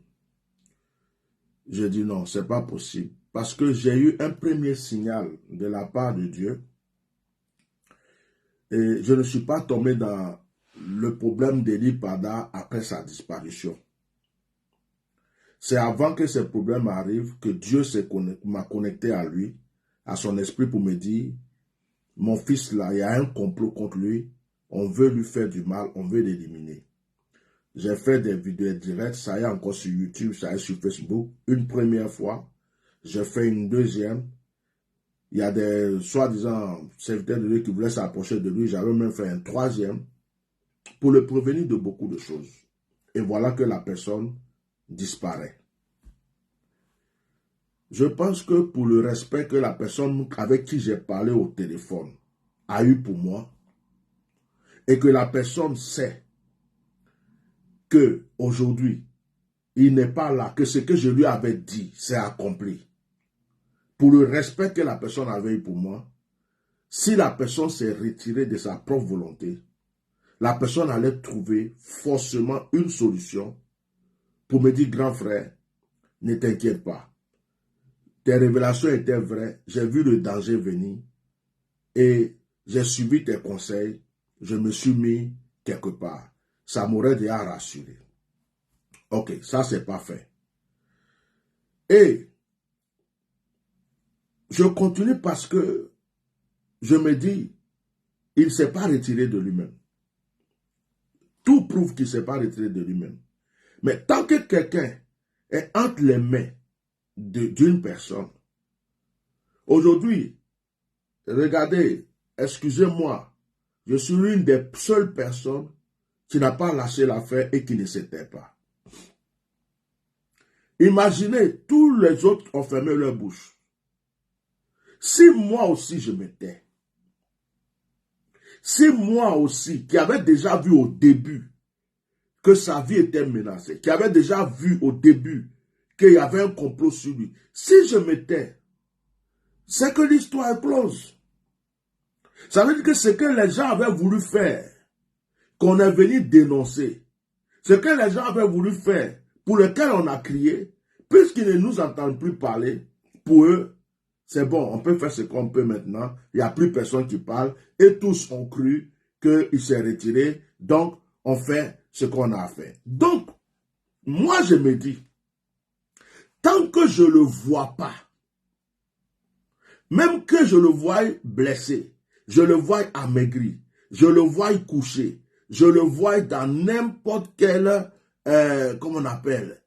Speaker 2: Je dis non, c'est pas possible. Parce que j'ai eu un premier signal de la part de Dieu. Et je ne suis pas tombé dans le problème d'Eli Pada après sa disparition. C'est avant que ce problème arrive que Dieu m'a connecté à lui, à son esprit pour me dire, mon fils là, il y a un complot contre lui, on veut lui faire du mal, on veut l'éliminer. J'ai fait des vidéos directes, ça y est encore sur YouTube, ça y est sur Facebook, une première fois. J'ai fait une deuxième. Il y a des soi-disant serviteurs de lui qui voulaient s'approcher de lui. J'avais même fait un troisième pour le prévenir de beaucoup de choses. Et voilà que la personne disparaît. Je pense que pour le respect que la personne avec qui j'ai parlé au téléphone a eu pour moi, et que la personne sait que aujourd'hui il n'est pas là, que ce que je lui avais dit, c'est accompli. Pour le respect que la personne avait eu pour moi, si la personne s'est retirée de sa propre volonté, la personne allait trouver forcément une solution pour me dire, grand frère, ne t'inquiète pas. Tes révélations étaient vraies, j'ai vu le danger venir et j'ai suivi tes conseils, je me suis mis quelque part. Ça m'aurait déjà rassuré. Ok, ça c'est pas fait. Et je continue parce que je me dis, il ne s'est pas retiré de lui-même. Tout prouve qu'il ne s'est pas retiré de lui-même. Mais tant que quelqu'un est entre les mains d'une personne, aujourd'hui, regardez, excusez-moi, je suis l'une des seules personnes qui n'a pas lâché l'affaire et qui ne s'était pas. Imaginez, tous les autres ont fermé leur bouche. Si moi aussi je m'étais, si moi aussi, qui avait déjà vu au début que sa vie était menacée, qui avait déjà vu au début qu'il y avait un complot sur lui, si je m'étais, c'est que l'histoire est close. Ça veut dire que ce que les gens avaient voulu faire, qu'on est venu dénoncer, ce que les gens avaient voulu faire, pour lequel on a crié, puisqu'ils ne nous entendent plus parler, pour eux, c'est bon, on peut faire ce qu'on peut maintenant, il n'y a plus personne qui parle, et tous ont cru qu'il s'est retiré, donc on fait ce qu'on a fait. Donc, moi je me dis, tant que je ne le vois pas, même que je le voie blessé, je le voie amaigri, je le voie couché, je le voie dans n'importe quelle, comment on appelle,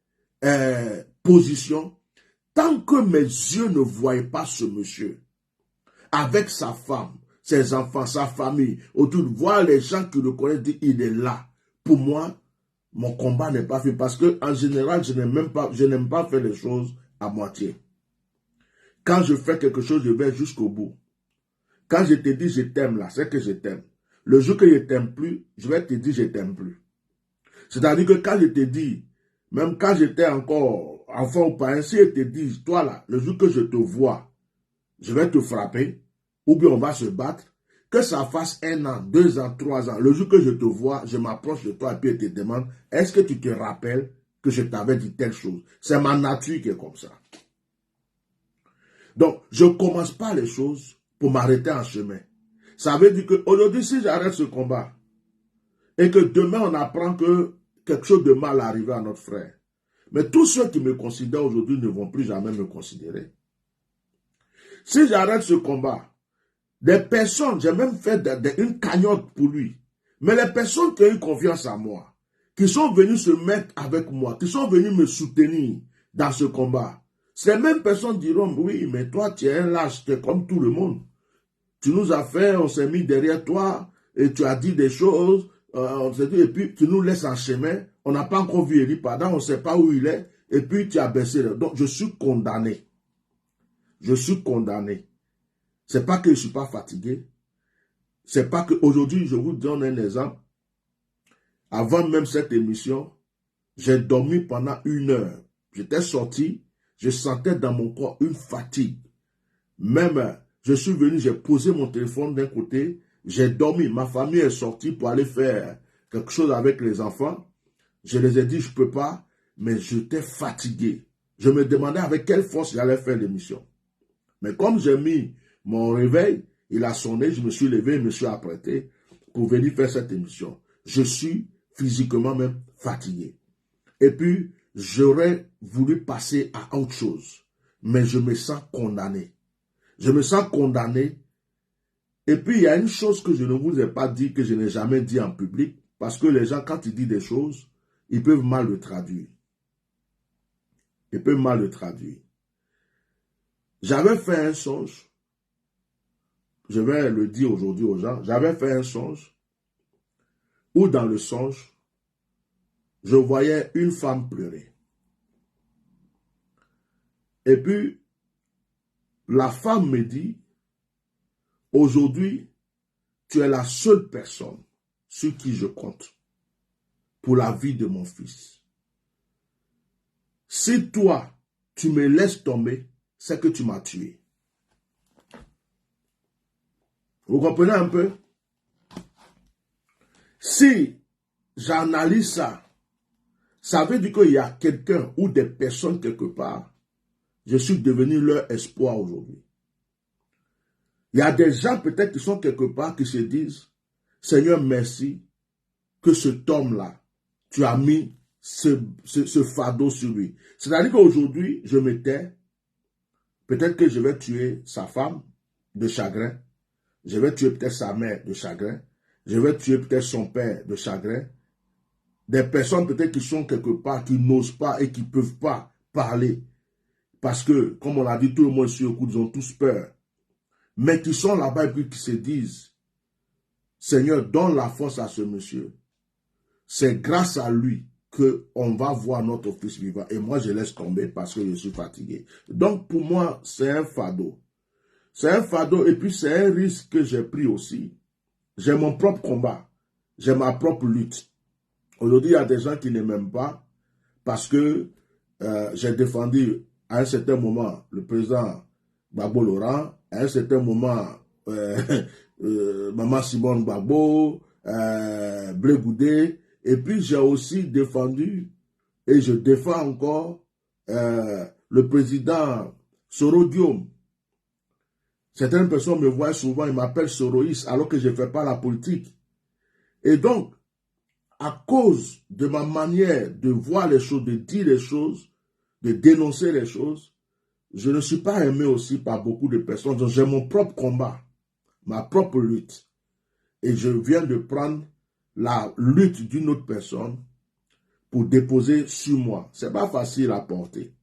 Speaker 2: position, tant que mes yeux ne voient pas ce monsieur, avec sa femme, ses enfants, sa famille, autour de voir les gens qui le connaissent, dire il est là. Pour moi, mon combat n'est pas fait parce que en général, je n'aime pas faire les choses à moitié. Quand je fais quelque chose, je vais jusqu'au bout. Quand je te dis je t'aime là, c'est que je t'aime. Le jour que je t'aime plus, je vais te dire je t'aime plus. C'est-à-dire que quand je te dis, même quand j'étais encore enfant ou pas, si je te dis, toi là, le jour que je te vois, je vais te frapper, ou bien on va se battre, que ça fasse 1 an, 2 ans, 3 ans, le jour que je te vois, je m'approche de toi et puis je te demande, est-ce que tu te rappelles que je t'avais dit telle chose? C'est ma nature qui est comme ça. Donc, je ne commence pas les choses pour m'arrêter en chemin. Ça veut dire qu'aujourd'hui, si j'arrête ce combat, et que demain on apprend que quelque chose de mal est arrivé à notre frère, mais tous ceux qui me considèrent aujourd'hui ne vont plus jamais me considérer. Si j'arrête ce combat, des personnes, j'ai même fait une cagnotte pour lui, mais les personnes qui ont eu confiance en moi, qui sont venues se mettre avec moi, qui sont venues me soutenir dans ce combat, ces mêmes personnes diront, oui, mais toi, tu es un lâche, tu es comme tout le monde. Tu nous as fait, on s'est mis derrière toi, et tu as dit des choses, on s'est dit, et puis tu nous laisses en chemin, on n'a pas encore vu Eli Pada, on ne sait pas où il est, et puis tu as baissé. Donc, je suis condamné. Je suis condamné. C'est pas que je ne suis pas fatigué. C'est pas que aujourd'hui, je vous donne un exemple. Avant même cette émission, j'ai dormi pendant 1 heure. J'étais sorti, je sentais dans mon corps une fatigue. Même, je suis venu, j'ai posé mon téléphone d'un côté, j'ai dormi. Ma famille est sortie pour aller faire quelque chose avec les enfants. Je les ai dit, je ne peux pas, mais j'étais fatigué. Je me demandais avec quelle force j'allais faire l'émission. Mais comme j'ai mis mon réveil, il a sonné, je me suis levé, je me suis apprêté pour venir faire cette émission. Je suis physiquement même fatigué. Et puis, j'aurais voulu passer à autre chose, mais je me sens condamné. Je me sens condamné. Et puis, il y a une chose que je ne vous ai pas dit, que je n'ai jamais dit en public, parce que les gens, quand ils disent des choses, ils peuvent mal le traduire. Ils peuvent mal le traduire. J'avais fait un songe, je vais le dire aujourd'hui aux gens, j'avais fait un songe, où dans le songe, je voyais une femme pleurer. Et puis, la femme me dit, aujourd'hui, tu es la seule personne sur qui je compte pour la vie de mon fils. Si toi, tu me laisses tomber, c'est que tu m'as tué. Vous comprenez un peu? Si j'analyse ça, ça veut dire qu'il y a quelqu'un ou des personnes quelque part, je suis devenu leur espoir aujourd'hui. Il y a des gens peut-être qui sont quelque part qui se disent, Seigneur, merci que cet homme-là, tu as mis ce fardeau sur lui. C'est-à-dire qu'aujourd'hui, je me tais, peut-être que je vais tuer sa femme de chagrin, je vais tuer peut-être sa mère de chagrin, je vais tuer peut-être son père de chagrin. Des personnes peut-être qui sont quelque part, qui n'osent pas et qui ne peuvent pas parler. Parce que, comme on l'a dit, tout le monde sur le coup, ils ont tous peur. mais qui sont là-bas et puis qui se disent, Seigneur, donne la force à ce monsieur. C'est grâce à lui qu'on va voir notre fils vivant. Et moi, je laisse tomber parce que je suis fatigué. Donc, pour moi, c'est un fardeau. C'est un fardeau et puis c'est un risque que j'ai pris aussi. J'ai mon propre combat. J'ai ma propre lutte. Aujourd'hui, il y a des gens qui ne m'aiment pas parce que j'ai défendu à un certain moment le président Gbagbo Laurent, à un certain moment Maman Simone Gbagbo, Blé Goudé, et puis j'ai aussi défendu et je défends encore le président Soro Diom. Certaines personnes me voient souvent, ils m'appellent Soroïs alors que je ne fais pas la politique. Et donc, à cause de ma manière de voir les choses, de dire les choses, de dénoncer les choses, je ne suis pas aimé aussi par beaucoup de personnes. Donc, j'ai mon propre combat, ma propre lutte. Et je viens de prendre la lutte d'une autre personne pour déposer sur moi. Ce n'est pas facile à porter.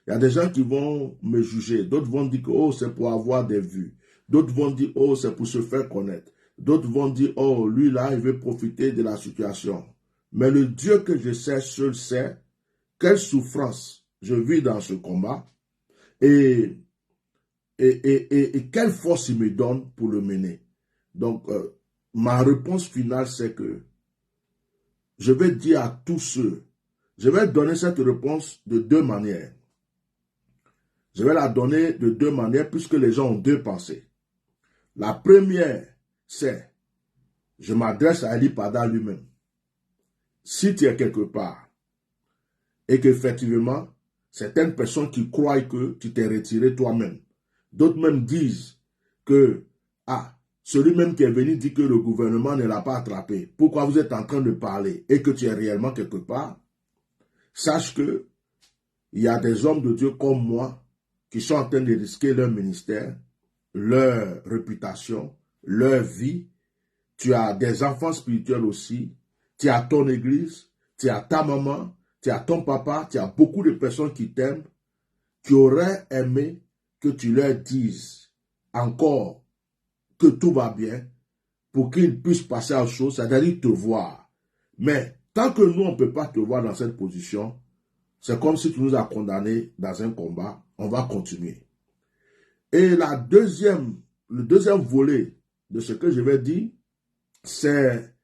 Speaker 2: Il y a des gens qui vont me juger. D'autres vont dire que oh, c'est pour avoir des vues. D'autres vont dire oh, c'est pour se faire connaître. D'autres vont dire oh, lui là, il veut profiter de la situation. Mais le Dieu que je sais, seul sait quelle souffrance je vis dans ce combat et quelle force il me donne pour le mener. Donc, ma réponse finale, c'est que je vais dire à tous ceux, je vais donner cette réponse de deux manières. Je vais la donner de deux manières puisque les gens ont deux pensées. La première, c'est, je m'adresse à Eli Pada lui-même. Si tu es quelque part et qu'effectivement, certaines personnes qui croient que tu t'es retiré toi-même, d'autres même disent que, celui même qui est venu dit que le gouvernement ne l'a pas attrapé. Pourquoi vous êtes en train de parler et que tu es réellement quelque part? Sache que il y a des hommes de Dieu comme moi qui sont en train de risquer leur ministère, leur réputation, leur vie. Tu as des enfants spirituels aussi. Tu as ton église, tu as ta maman, tu as ton papa, tu as beaucoup de personnes qui t'aiment, qui auraient aimé que tu leur dises encore que tout va bien pour qu'ils puissent passer à autre chose, c'est-à-dire te voir. Mais tant que nous, on ne peut pas te voir dans cette position, c'est comme si tu nous as condamnés dans un combat, on va continuer. Et le deuxième volet de ce que je vais dire, c'est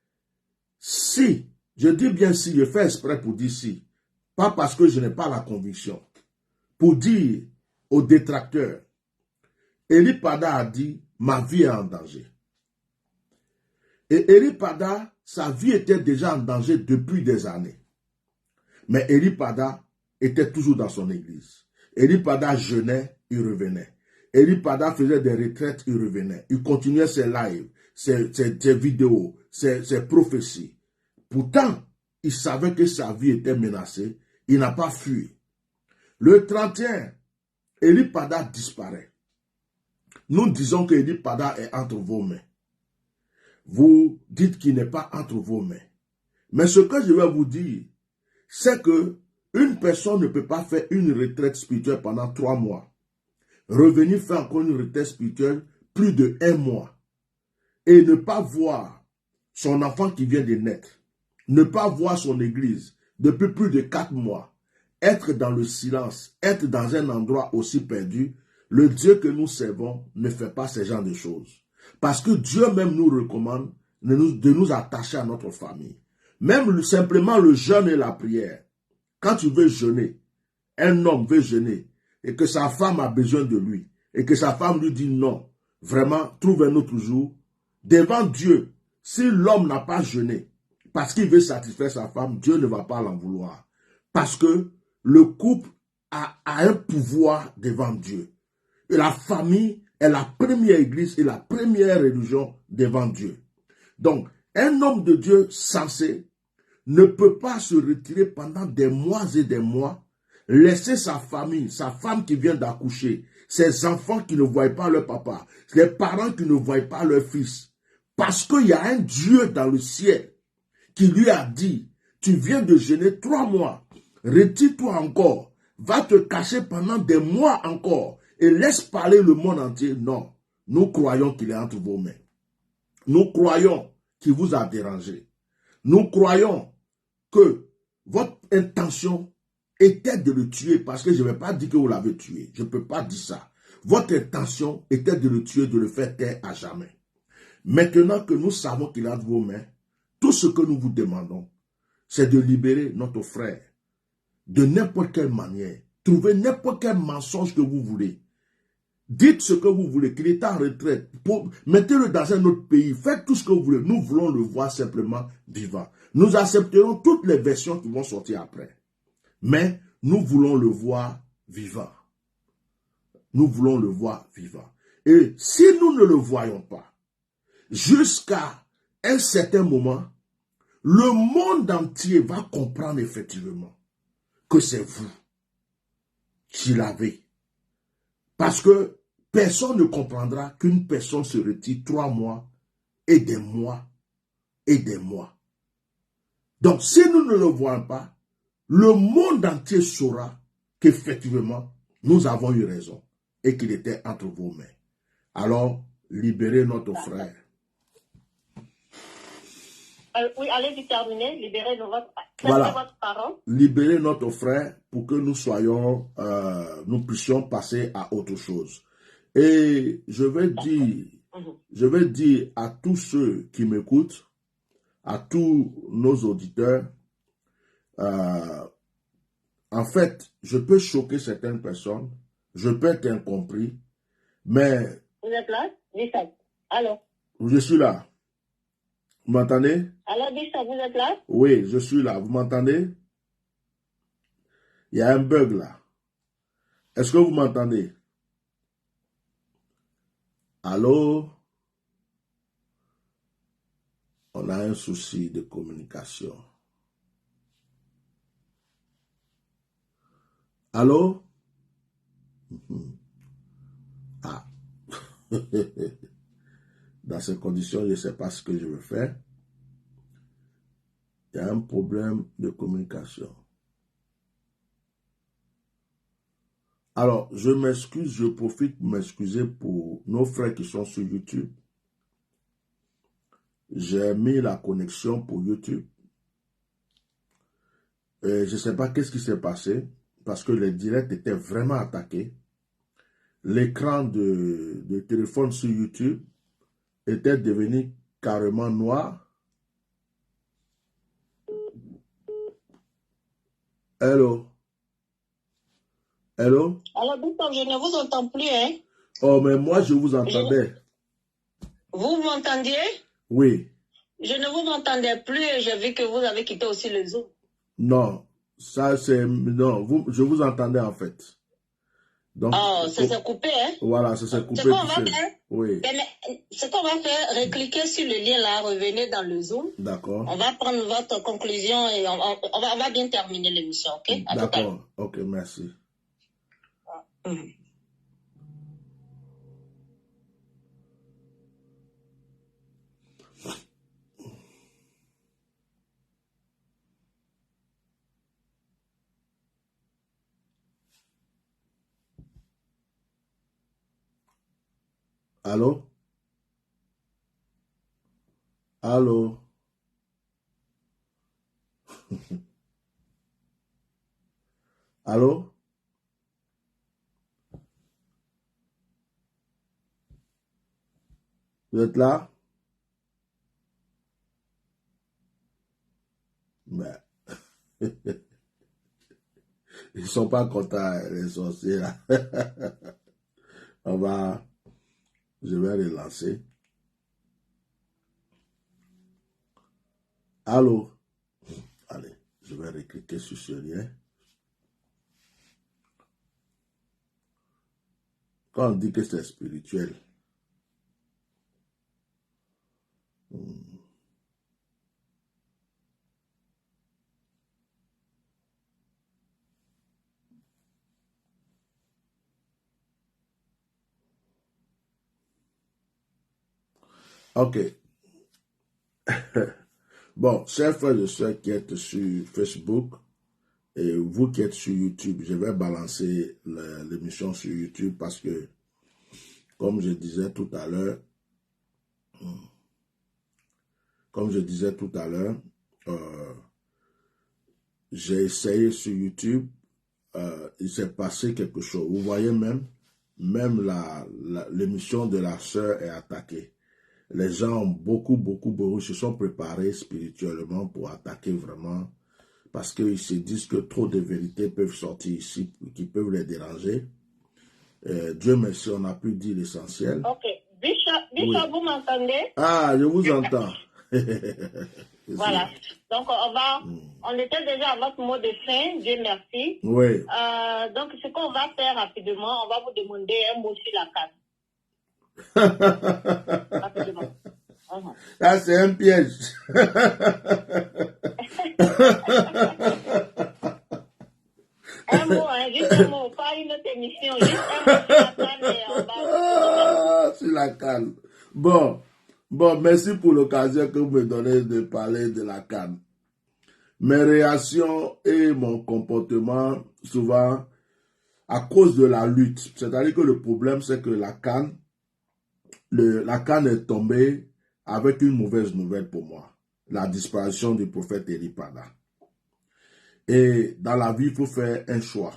Speaker 2: si, je dis bien si, je fais exprès pour dire si, pas parce que je n'ai pas la conviction, pour dire aux détracteurs, Eli Pada a dit, ma vie est en danger. Et Eli Pada, sa vie était déjà en danger depuis des années. Mais Eli Pada était toujours dans son église. Eli Pada jeûnait, il revenait. Eli Pada faisait des retraites, il revenait. Il continuait ses lives, ses vidéos, ses prophéties. Pourtant, il savait que sa vie était menacée. Il n'a pas fui. Le 31, Eli Pada disparaît. Nous disons que Eli Pada est entre vos mains. Vous dites qu'il n'est pas entre vos mains. Mais ce que je vais vous dire, c'est que une personne ne peut pas faire une retraite spirituelle pendant 3 mois. Revenir faire encore une retraite spirituelle plus de 1 mois. Et ne pas voir son enfant qui vient de naître. Ne pas voir son église depuis plus de 4 mois. Être dans le silence, être dans un endroit aussi perdu. Le Dieu que nous servons ne fait pas ce genre de choses. Parce que Dieu même nous recommande de nous attacher à notre famille. Même simplement le jeûne et la prière. Quand tu veux jeûner, un homme veut jeûner, et que sa femme a besoin de lui, et que sa femme lui dit non, vraiment, trouve un autre jour, devant Dieu, si l'homme n'a pas jeûné, parce qu'il veut satisfaire sa femme, Dieu ne va pas l'en vouloir. Parce que le couple a un pouvoir devant Dieu. Et la famille est la première église et la première religion devant Dieu. Donc, un homme de Dieu sensé ne peut pas se retirer pendant des mois et des mois, laisser sa famille, sa femme qui vient d'accoucher, ses enfants qui ne voient pas leur papa, les parents qui ne voient pas leur fils. Parce qu'il y a un Dieu dans le ciel qui lui a dit, tu viens de jeûner 3 mois, retire-toi encore, va te cacher pendant des mois encore et laisse parler le monde entier. Non, Nous croyons qu'il est entre vos mains. Nous croyons qu'il vous a dérangé. Nous croyons que votre intention était de le tuer, parce que je ne vais pas dire que vous l'avez tué. Je ne peux pas dire ça. Votre intention était de le tuer, de le faire taire à jamais. Maintenant que nous savons qu'il est entre vos mains, tout ce que nous vous demandons, c'est de libérer notre frère de n'importe quelle manière. Trouvez n'importe quel mensonge que vous voulez. Dites ce que vous voulez, qu'il est en retraite. Mettez-le dans un autre pays. Faites tout ce que vous voulez. Nous voulons le voir simplement vivant. Nous accepterons toutes les versions qui vont sortir après. Mais nous voulons le voir vivant. Nous voulons le voir vivant. Et si nous ne le voyons pas, jusqu'à un certain moment, le monde entier va comprendre effectivement que c'est vous qui l'avez. Parce que personne ne comprendra qu'une personne se retire 3 mois et des mois et des mois. Donc, si nous ne le voyons pas, le monde entier saura qu'effectivement, nous avons eu raison et qu'il était entre vos mains. Alors, libérez notre frère.
Speaker 1: Oui, allez-y terminer, libérez votre parole.
Speaker 2: Libérez notre frère pour que nous soyons, nous puissions passer à autre chose. Et je vais dire à tous ceux qui m'écoutent, à tous nos auditeurs, en fait, je peux choquer certaines personnes, je peux être incompris, mais...
Speaker 1: Vous êtes là? Bishop. Allô?
Speaker 2: Je suis là. Vous m'entendez?
Speaker 1: Alors, Bishop, vous êtes là?
Speaker 2: Oui, je suis là. Vous m'entendez? Il y a un bug là. Est-ce que vous m'entendez? Allô? On a un souci de communication. Allô? Ah. Dans ces conditions, je ne sais pas ce que je veux faire. Il y a un problème de communication. Alors, je m'excuse, je profite pour m'excuser pour nos frères qui sont sur YouTube. J'ai mis la connexion pour YouTube. Et je ne sais pas qu'est-ce qui s'est passé, parce que les directs étaient vraiment attaqués. L'écran de téléphone sur YouTube était devenu carrément noir. Hello? Hello?
Speaker 1: Alors, Bishop, je ne vous entends plus, hein?
Speaker 2: Oh, mais moi, je vous entendais.
Speaker 1: Vous m'entendiez?
Speaker 2: Oui.
Speaker 1: Je ne vous entendais plus et j'ai vu que vous avez quitté aussi le Zoom.
Speaker 2: Non, ça c'est... Non, je vous entendais en fait. Donc,
Speaker 1: oh, ça s'est coupé, hein?
Speaker 2: Voilà, ça s'est coupé.
Speaker 1: Ce qu'on va faire,
Speaker 2: oui.
Speaker 1: Ce qu'on va faire, recliquer sur le lien là, revenez dans le Zoom.
Speaker 2: D'accord.
Speaker 1: On va prendre votre conclusion et on va bien terminer l'émission, ok?
Speaker 2: D'accord, ok, merci. Allô? Allô? Allô? Vous êtes là? Ben. Ils ne sont pas contents, les sorciers là. Je vais relancer. Allô? Allez, je vais recliquer sur ce lien. Quand on dit que c'est spirituel, ok. Bon, chers frères et sœurs qui êtes sur Facebook et vous qui êtes sur YouTube, je vais balancer l'émission sur YouTube parce que Comme je disais tout à l'heure, j'ai essayé sur YouTube, il s'est passé quelque chose. Vous voyez même l'émission de la sœur est attaquée. Les gens ont beaucoup se sont préparés spirituellement pour attaquer vraiment, parce qu'ils se disent que trop de vérités peuvent sortir ici, qui peuvent les déranger. Dieu merci, on a pu dire l'essentiel.
Speaker 1: Ok. Bishop, oui. Vous m'entendez?
Speaker 2: Ah, je vous entends.
Speaker 1: Voilà. Donc, on était déjà à votre mot de fin, Dieu merci.
Speaker 2: Oui.
Speaker 1: Donc, ce qu'on va faire rapidement, on va vous demander un mot sur la canne. Rapidement.
Speaker 2: Ah, c'est un piège.
Speaker 1: Un mot, juste un mot, pas une autre émission, juste un mot sur la canne et on va...
Speaker 2: Sur la canne. Bon, merci pour l'occasion que vous me donnez de parler de la canne. Mes réactions et mon comportement, souvent, à cause de la lutte. C'est-à-dire que le problème, c'est que la canne est tombée avec une mauvaise nouvelle pour moi. La disparition du prophète Eli Pada. Et dans la vie, il faut faire un choix.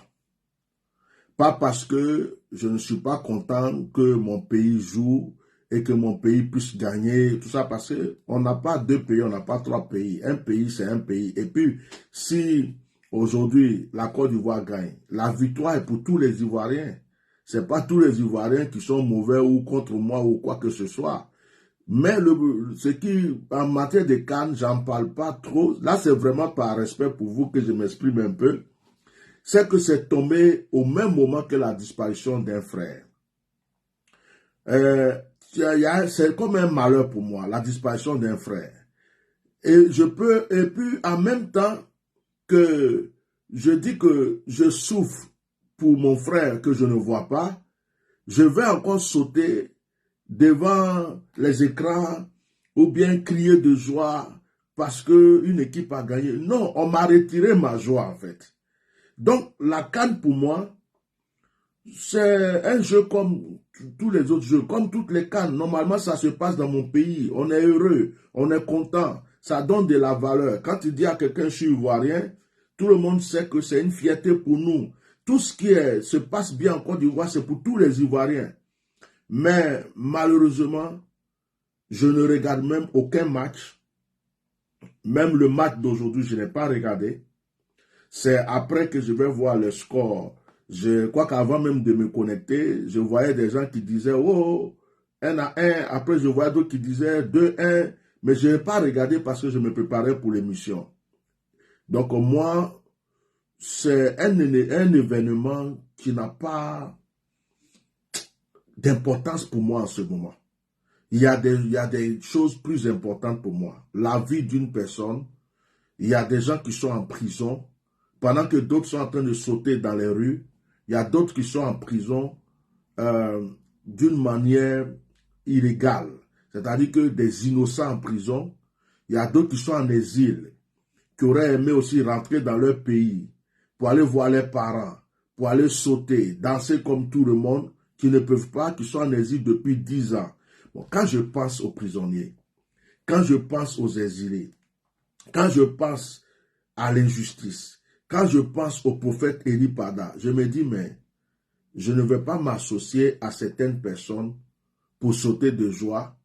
Speaker 2: Pas parce que je ne suis pas content que mon pays joue et que mon pays puisse gagner, tout ça, parce qu'on n'a pas 2 pays, on n'a pas 3 pays. Un pays, c'est un pays. Et puis, si aujourd'hui, la Côte d'Ivoire gagne, la victoire est pour tous les Ivoiriens. C'est pas tous les Ivoiriens qui sont mauvais ou contre moi ou quoi que ce soit. Mais ce qui, en matière de CAN, j'en parle pas trop. Là, c'est vraiment par respect pour vous que je m'exprime un peu. C'est que c'est tombé au même moment que la disparition d'un frère. C'est comme un malheur pour moi, la disparition d'un frère. Et puis en même temps que je dis que je souffre pour mon frère que je ne vois pas, je vais encore sauter devant les écrans ou bien crier de joie parce qu'une équipe a gagné. Non, on m'a retiré ma joie en fait. Donc la CAN pour moi, c'est un jeu comme tous les autres jeux, comme toutes les CAN. Normalement, ça se passe dans mon pays. On est heureux, on est content. Ça donne de la valeur. Quand tu dis à quelqu'un je suis ivoirien, tout le monde sait que c'est une fierté pour nous. Tout ce qui se passe bien en Côte d'Ivoire, c'est pour tous les Ivoiriens. Mais malheureusement, je ne regarde même aucun match. Même le match d'aujourd'hui, je n'ai pas regardé. C'est après que je vais voir le score. Je crois qu'avant même de me connecter, je voyais des gens qui disaient « Oh, 1-1 ». Après, je voyais d'autres qui disaient 2-1. Mais je n'ai pas regardé parce que je me préparais pour l'émission. Donc moi, c'est un événement qui n'a pas d'importance pour moi en ce moment. Il y a des choses plus importantes pour moi. La vie d'une personne, il y a des gens qui sont en prison, pendant que d'autres sont en train de sauter dans les rues. Il y a d'autres qui sont en prison d'une manière illégale. C'est-à-dire que des innocents en prison. Il y a d'autres qui sont en exil, qui auraient aimé aussi rentrer dans leur pays pour aller voir leurs parents, pour aller sauter, danser comme tout le monde, qui ne peuvent pas, qui sont en exil depuis 10 ans. Bon, quand je pense aux prisonniers, quand je pense aux exilés, quand je pense à l'injustice, quand je pense au prophète Eli Pada, je me dis, mais je ne vais pas m'associer à certaines personnes pour sauter de joie.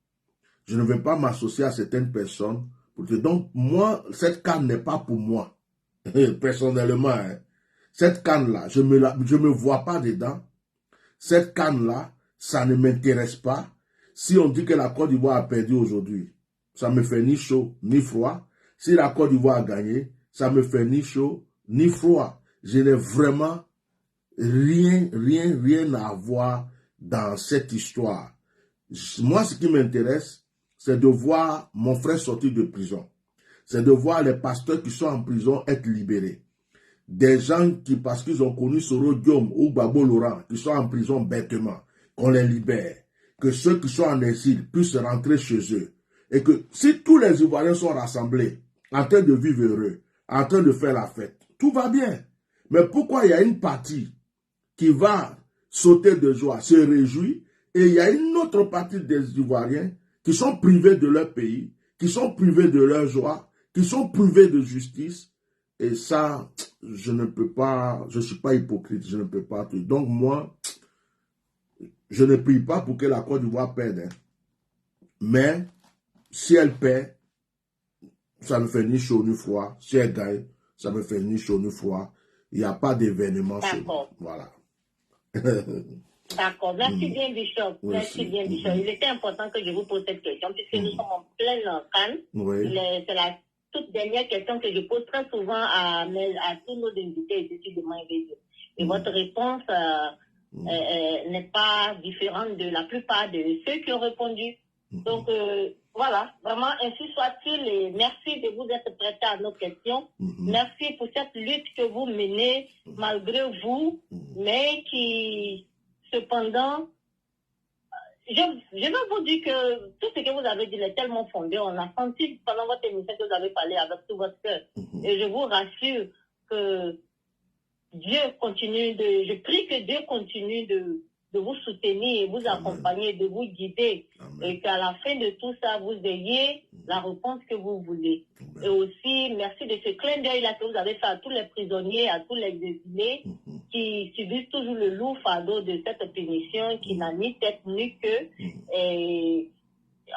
Speaker 2: Je ne vais pas m'associer à certaines personnes. Donc, moi, cette canne n'est pas pour moi. Personnellement, hein. Cette canne-là, je me vois pas dedans. Cette canne-là, ça ne m'intéresse pas. Si on dit que la Côte d'Ivoire a perdu aujourd'hui, ça me fait ni chaud, ni froid. Si la Côte d'Ivoire a gagné, ça me fait ni chaud, ni froid. Je n'ai vraiment rien à voir dans cette histoire. Moi, ce qui m'intéresse, c'est de voir mon frère sortir de prison. C'est de voir les pasteurs qui sont en prison être libérés. Des gens qui, parce qu'ils ont connu Soro Diom ou Babo Laurent, qui sont en prison bêtement, qu'on les libère. Que ceux qui sont en exil puissent rentrer chez eux. Et que si tous les Ivoiriens sont rassemblés, en train de vivre heureux, en train de faire la fête, tout va bien. Mais pourquoi il y a une partie qui va sauter de joie, se réjouir, Et il y a une autre partie des Ivoiriens qui sont privés de leur pays, qui sont privés de leur joie, qui sont privés de justice. Et ça, je ne peux pas, je ne suis pas hypocrite, je ne peux pas. Donc moi, je ne prie pas pour que la Côte d'Ivoire perde. Hein. Mais si elle perd, ça ne fait ni chaud ni froid. Si elle gagne, ça ne fait ni chaud ni froid. Il n'y a pas d'événement chez nous. Voilà.
Speaker 1: D'accord. Merci bien, Bishop. Merci bien, Bishop. Il était important que je vous pose cette question, puisque nous sommes en pleine canne. C'est la toute dernière question que je pose très souvent à tous nos invités ici de MyRadio. Et votre réponse n'est pas différente de la plupart de ceux qui ont répondu. Donc, voilà, vraiment, ainsi soit-il. Et merci de vous être prêté à nos questions. Merci pour cette lutte que vous menez malgré vous, mais qui, cependant, je veux vous dire que tout ce que vous avez dit est tellement fondé. On a senti pendant votre émission que vous avez parlé avec tout votre cœur. Et je vous rassure que Dieu continue je prie que Dieu continue de vous soutenir et vous accompagner, de vous guider. Amen. Et qu'à la fin de tout ça, vous ayez la réponse que vous voulez. Amen. Et aussi, merci de ce clin d'œil-là que vous avez fait à tous les prisonniers, à tous les exilés qui subissent toujours le lourd fardeau de cette punition qui n'a ni tête ni queue. Et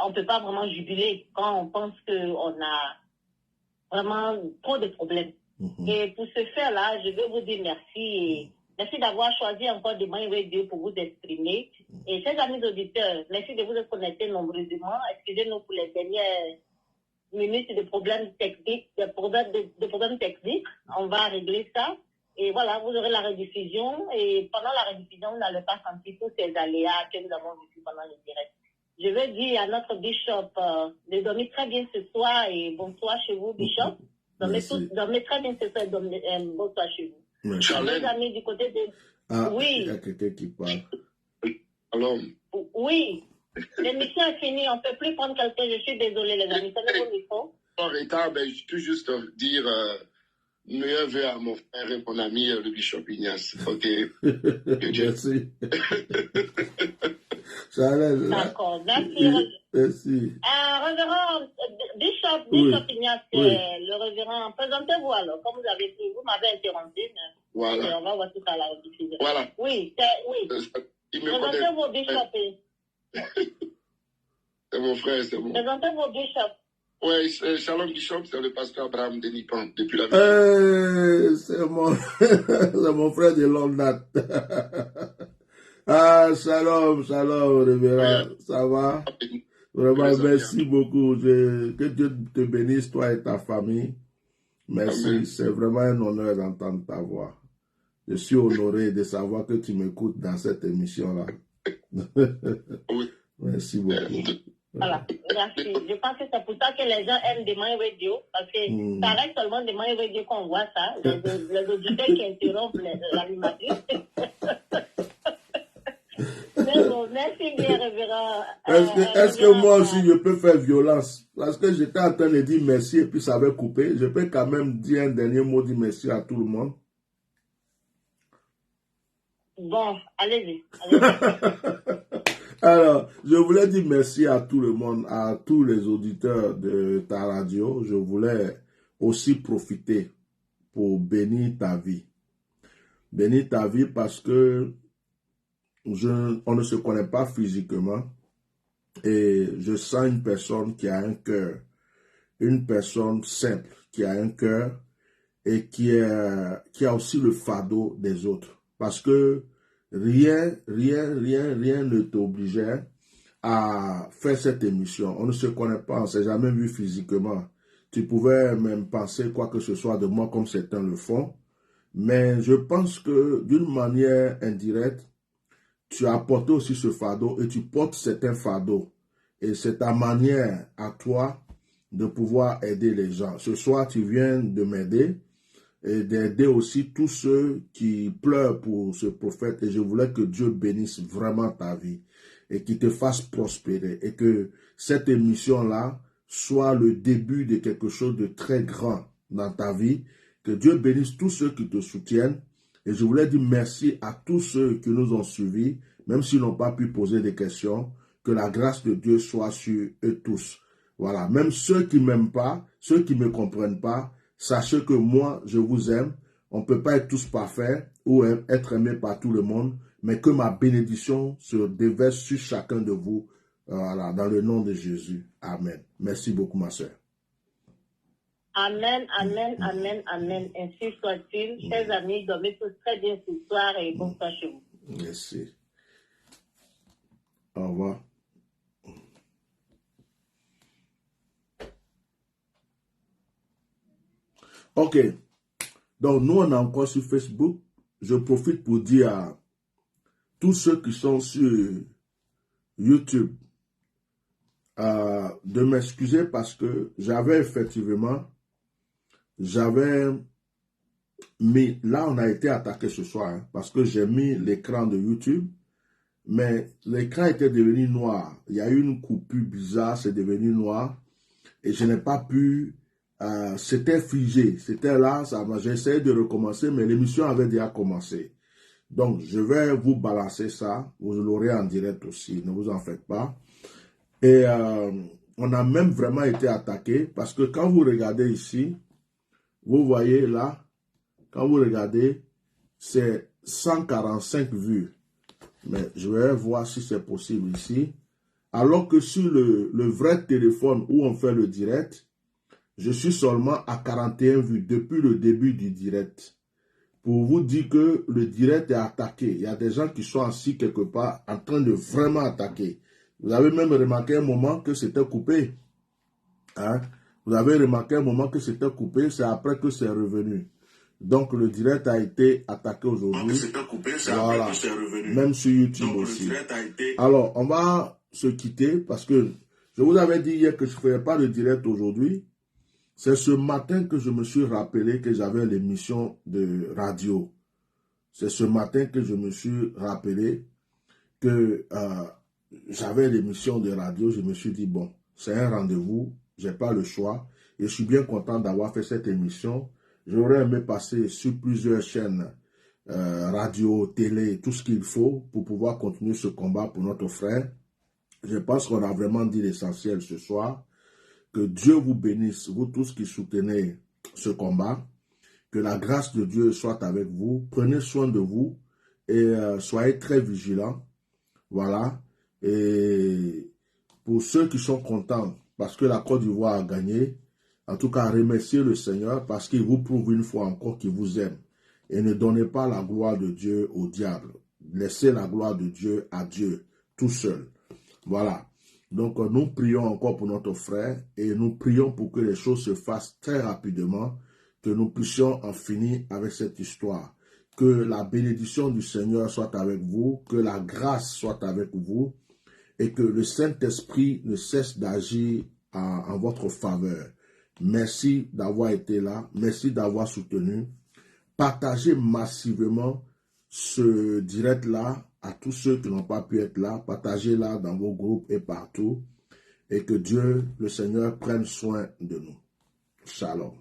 Speaker 1: on ne peut pas vraiment jubiler quand on pense qu'on a vraiment trop de problèmes. Et pour ce faire-là, je veux vous dire merci. Et merci d'avoir choisi encore de MyRadio pour vous exprimer. Et chers amis auditeurs, merci de vous être connectés nombreusement. Excusez-nous pour les dernières minutes de problèmes techniques, de problèmes techniques. On va régler ça. Et voilà, vous aurez la rediffusion. Et pendant la rediffusion, vous n'allez pas sentir tous ces aléas que nous avons vécus pendant le direct. Je veux dire à notre Bishop de dormir très bien ce soir et bonsoir chez vous, Bishop. Dormez très bien ce soir et bonsoir chez vous.
Speaker 4: Charlène.
Speaker 1: Les amis du côté de...
Speaker 2: Oui. Il y a quelqu'un qui parle.
Speaker 4: Alors.
Speaker 1: Oui. L'émission est finie. On ne peut plus prendre quelqu'un. Je suis désolée, les amis. C'est vos micros.
Speaker 4: En retard, je peux juste dire meilleur vœu à mon frère et mon ami, le Bishop Ignace. OK.
Speaker 2: Merci. Charlène.
Speaker 1: D'accord. Merci.
Speaker 2: Merci.
Speaker 1: Révérend Bishop Ignace, le révérend, présentez-vous alors, comme vous avez dit, vous m'avez interrompu.
Speaker 4: Voilà.
Speaker 1: Et on va voir tout à la rediffusion.
Speaker 4: Voilà.
Speaker 1: Oui. Présentez-vous, Bishop.
Speaker 4: C'est mon frère, c'est bon.
Speaker 1: Présentez-vous, Bishop.
Speaker 4: Oui, Shalom Bishop, c'est le pasteur Abraham Denipan, depuis la
Speaker 2: c'est mon frère de longue date. Ah, shalom, révérend. Ça va? Vraiment, merci beaucoup. Que Dieu te bénisse, toi et ta famille. Merci. C'est vraiment un honneur d'entendre ta voix. Je suis honoré de savoir que tu m'écoutes dans cette émission-là.
Speaker 4: Oui.
Speaker 2: Merci beaucoup.
Speaker 1: Voilà, merci. Je pense que c'est pour ça que les gens aiment des MyRadio, parce que ça reste seulement des MyRadio qu'on voit ça, les auditeurs qui interrompent l'animatrice. Merci bien, révérend.
Speaker 2: Est-ce que moi aussi je peux faire violence? Parce que j'étais en train de dire merci et puis ça avait coupé. Je peux quand même dire un dernier mot, dire merci à tout le monde.
Speaker 1: Bon, allez-y.
Speaker 2: Alors, je voulais dire merci à tout le monde, à tous les auditeurs de ta radio. Je voulais aussi profiter pour bénir ta vie. Bénir ta vie parce que on ne se connaît pas physiquement et je sens une personne qui a un cœur, une personne simple qui a un cœur et qui a aussi le fardeau des autres. Parce que rien ne t'obligeait à faire cette émission. On ne se connaît pas, on ne s'est jamais vu physiquement. Tu pouvais même penser quoi que ce soit de moi comme certains le font. Mais je pense que d'une manière indirecte, tu as porté aussi ce fardeau et tu portes certains fardeaux. Et c'est ta manière à toi de pouvoir aider les gens. Ce soir, tu viens de m'aider et d'aider aussi tous ceux qui pleurent pour ce prophète. Et je voulais que Dieu bénisse vraiment ta vie et qu'il te fasse prospérer. Et que cette émission-là soit le début de quelque chose de très grand dans ta vie. Que Dieu bénisse tous ceux qui te soutiennent. Et je voulais dire merci à tous ceux qui nous ont suivis. même s'ils n'ont pas pu poser des questions, que la grâce de Dieu soit sur eux tous. Voilà, même ceux qui ne m'aiment pas, ceux qui ne me comprennent pas, sachez que moi, je vous aime. On ne peut pas être tous parfaits ou être aimés par tout le monde, mais que ma bénédiction se déverse sur chacun de vous, voilà, dans le nom de Jésus. Amen. Merci beaucoup, ma soeur.
Speaker 1: Amen, amen, amen, amen. Ainsi soit-il. Chers amis, dormez tous très bien ce soir et bonsoir chez vous.
Speaker 2: Merci. Au revoir. Ok. Donc, nous, on est encore sur Facebook. Je profite pour dire à tous ceux qui sont sur YouTube de m'excuser parce que j'avais mis, là on a été attaqué ce soir, hein, parce que j'ai mis l'écran de YouTube, mais l'écran était devenu noir. Il y a eu une coupure bizarre, c'est devenu noir, et je n'ai pas pu, c'était figé, c'était là, j'ai essayé de recommencer, mais l'émission avait déjà commencé. Donc, je vais vous balancer ça, vous l'aurez en direct aussi, ne vous en faites pas. Et on a même vraiment été attaqué parce que quand vous regardez ici, vous voyez là, quand vous regardez, c'est 145 vues. Mais je vais voir si c'est possible ici. Alors que sur le vrai téléphone où on fait le direct, je suis seulement à 41 vues depuis le début du direct. Pour vous dire que le direct est attaqué. Il y a des gens qui sont assis quelque part en train de vraiment attaquer. Vous avez même remarqué un moment que c'était coupé. Hein? Vous avez remarqué un moment que c'était coupé, c'est après que c'est revenu. Donc le direct a été attaqué aujourd'hui. Voilà. Même sur YouTube aussi. Alors, on va se quitter parce que je vous avais dit hier que je ne ferais pas de direct aujourd'hui. C'est ce matin que je me suis rappelé que j'avais l'émission de radio. C'est ce matin que je me suis rappelé que j'avais l'émission de radio. Je me suis dit, bon, c'est un rendez-vous, je n'ai pas le choix. Et je suis bien content d'avoir fait cette émission. J'aurais aimé passer sur plusieurs chaînes, radio, télé, tout ce qu'il faut pour pouvoir continuer ce combat pour notre frère. Je pense qu'on a vraiment dit l'essentiel ce soir. Que Dieu vous bénisse, vous tous qui soutenez ce combat. Que la grâce de Dieu soit avec vous. Prenez soin de vous et soyez très vigilants. Voilà. Et pour ceux qui sont contents parce que la Côte d'Ivoire a gagné, en tout cas, remerciez le Seigneur parce qu'il vous prouve une fois encore qu'il vous aime. Et ne donnez pas la gloire de Dieu au diable. Laissez la gloire de Dieu à Dieu, tout seul. Voilà. Donc, nous prions encore pour notre frère et nous prions pour que les choses se fassent très rapidement, que nous puissions en finir avec cette histoire. Que la bénédiction du Seigneur soit avec vous, que la grâce soit avec vous et que le Saint-Esprit ne cesse d'agir en votre faveur. Merci d'avoir été là, merci d'avoir soutenu. Partagez massivement ce direct-là à tous ceux qui n'ont pas pu être là. Partagez-la dans vos groupes et partout. Et que Dieu, le Seigneur, prenne soin de nous. Shalom.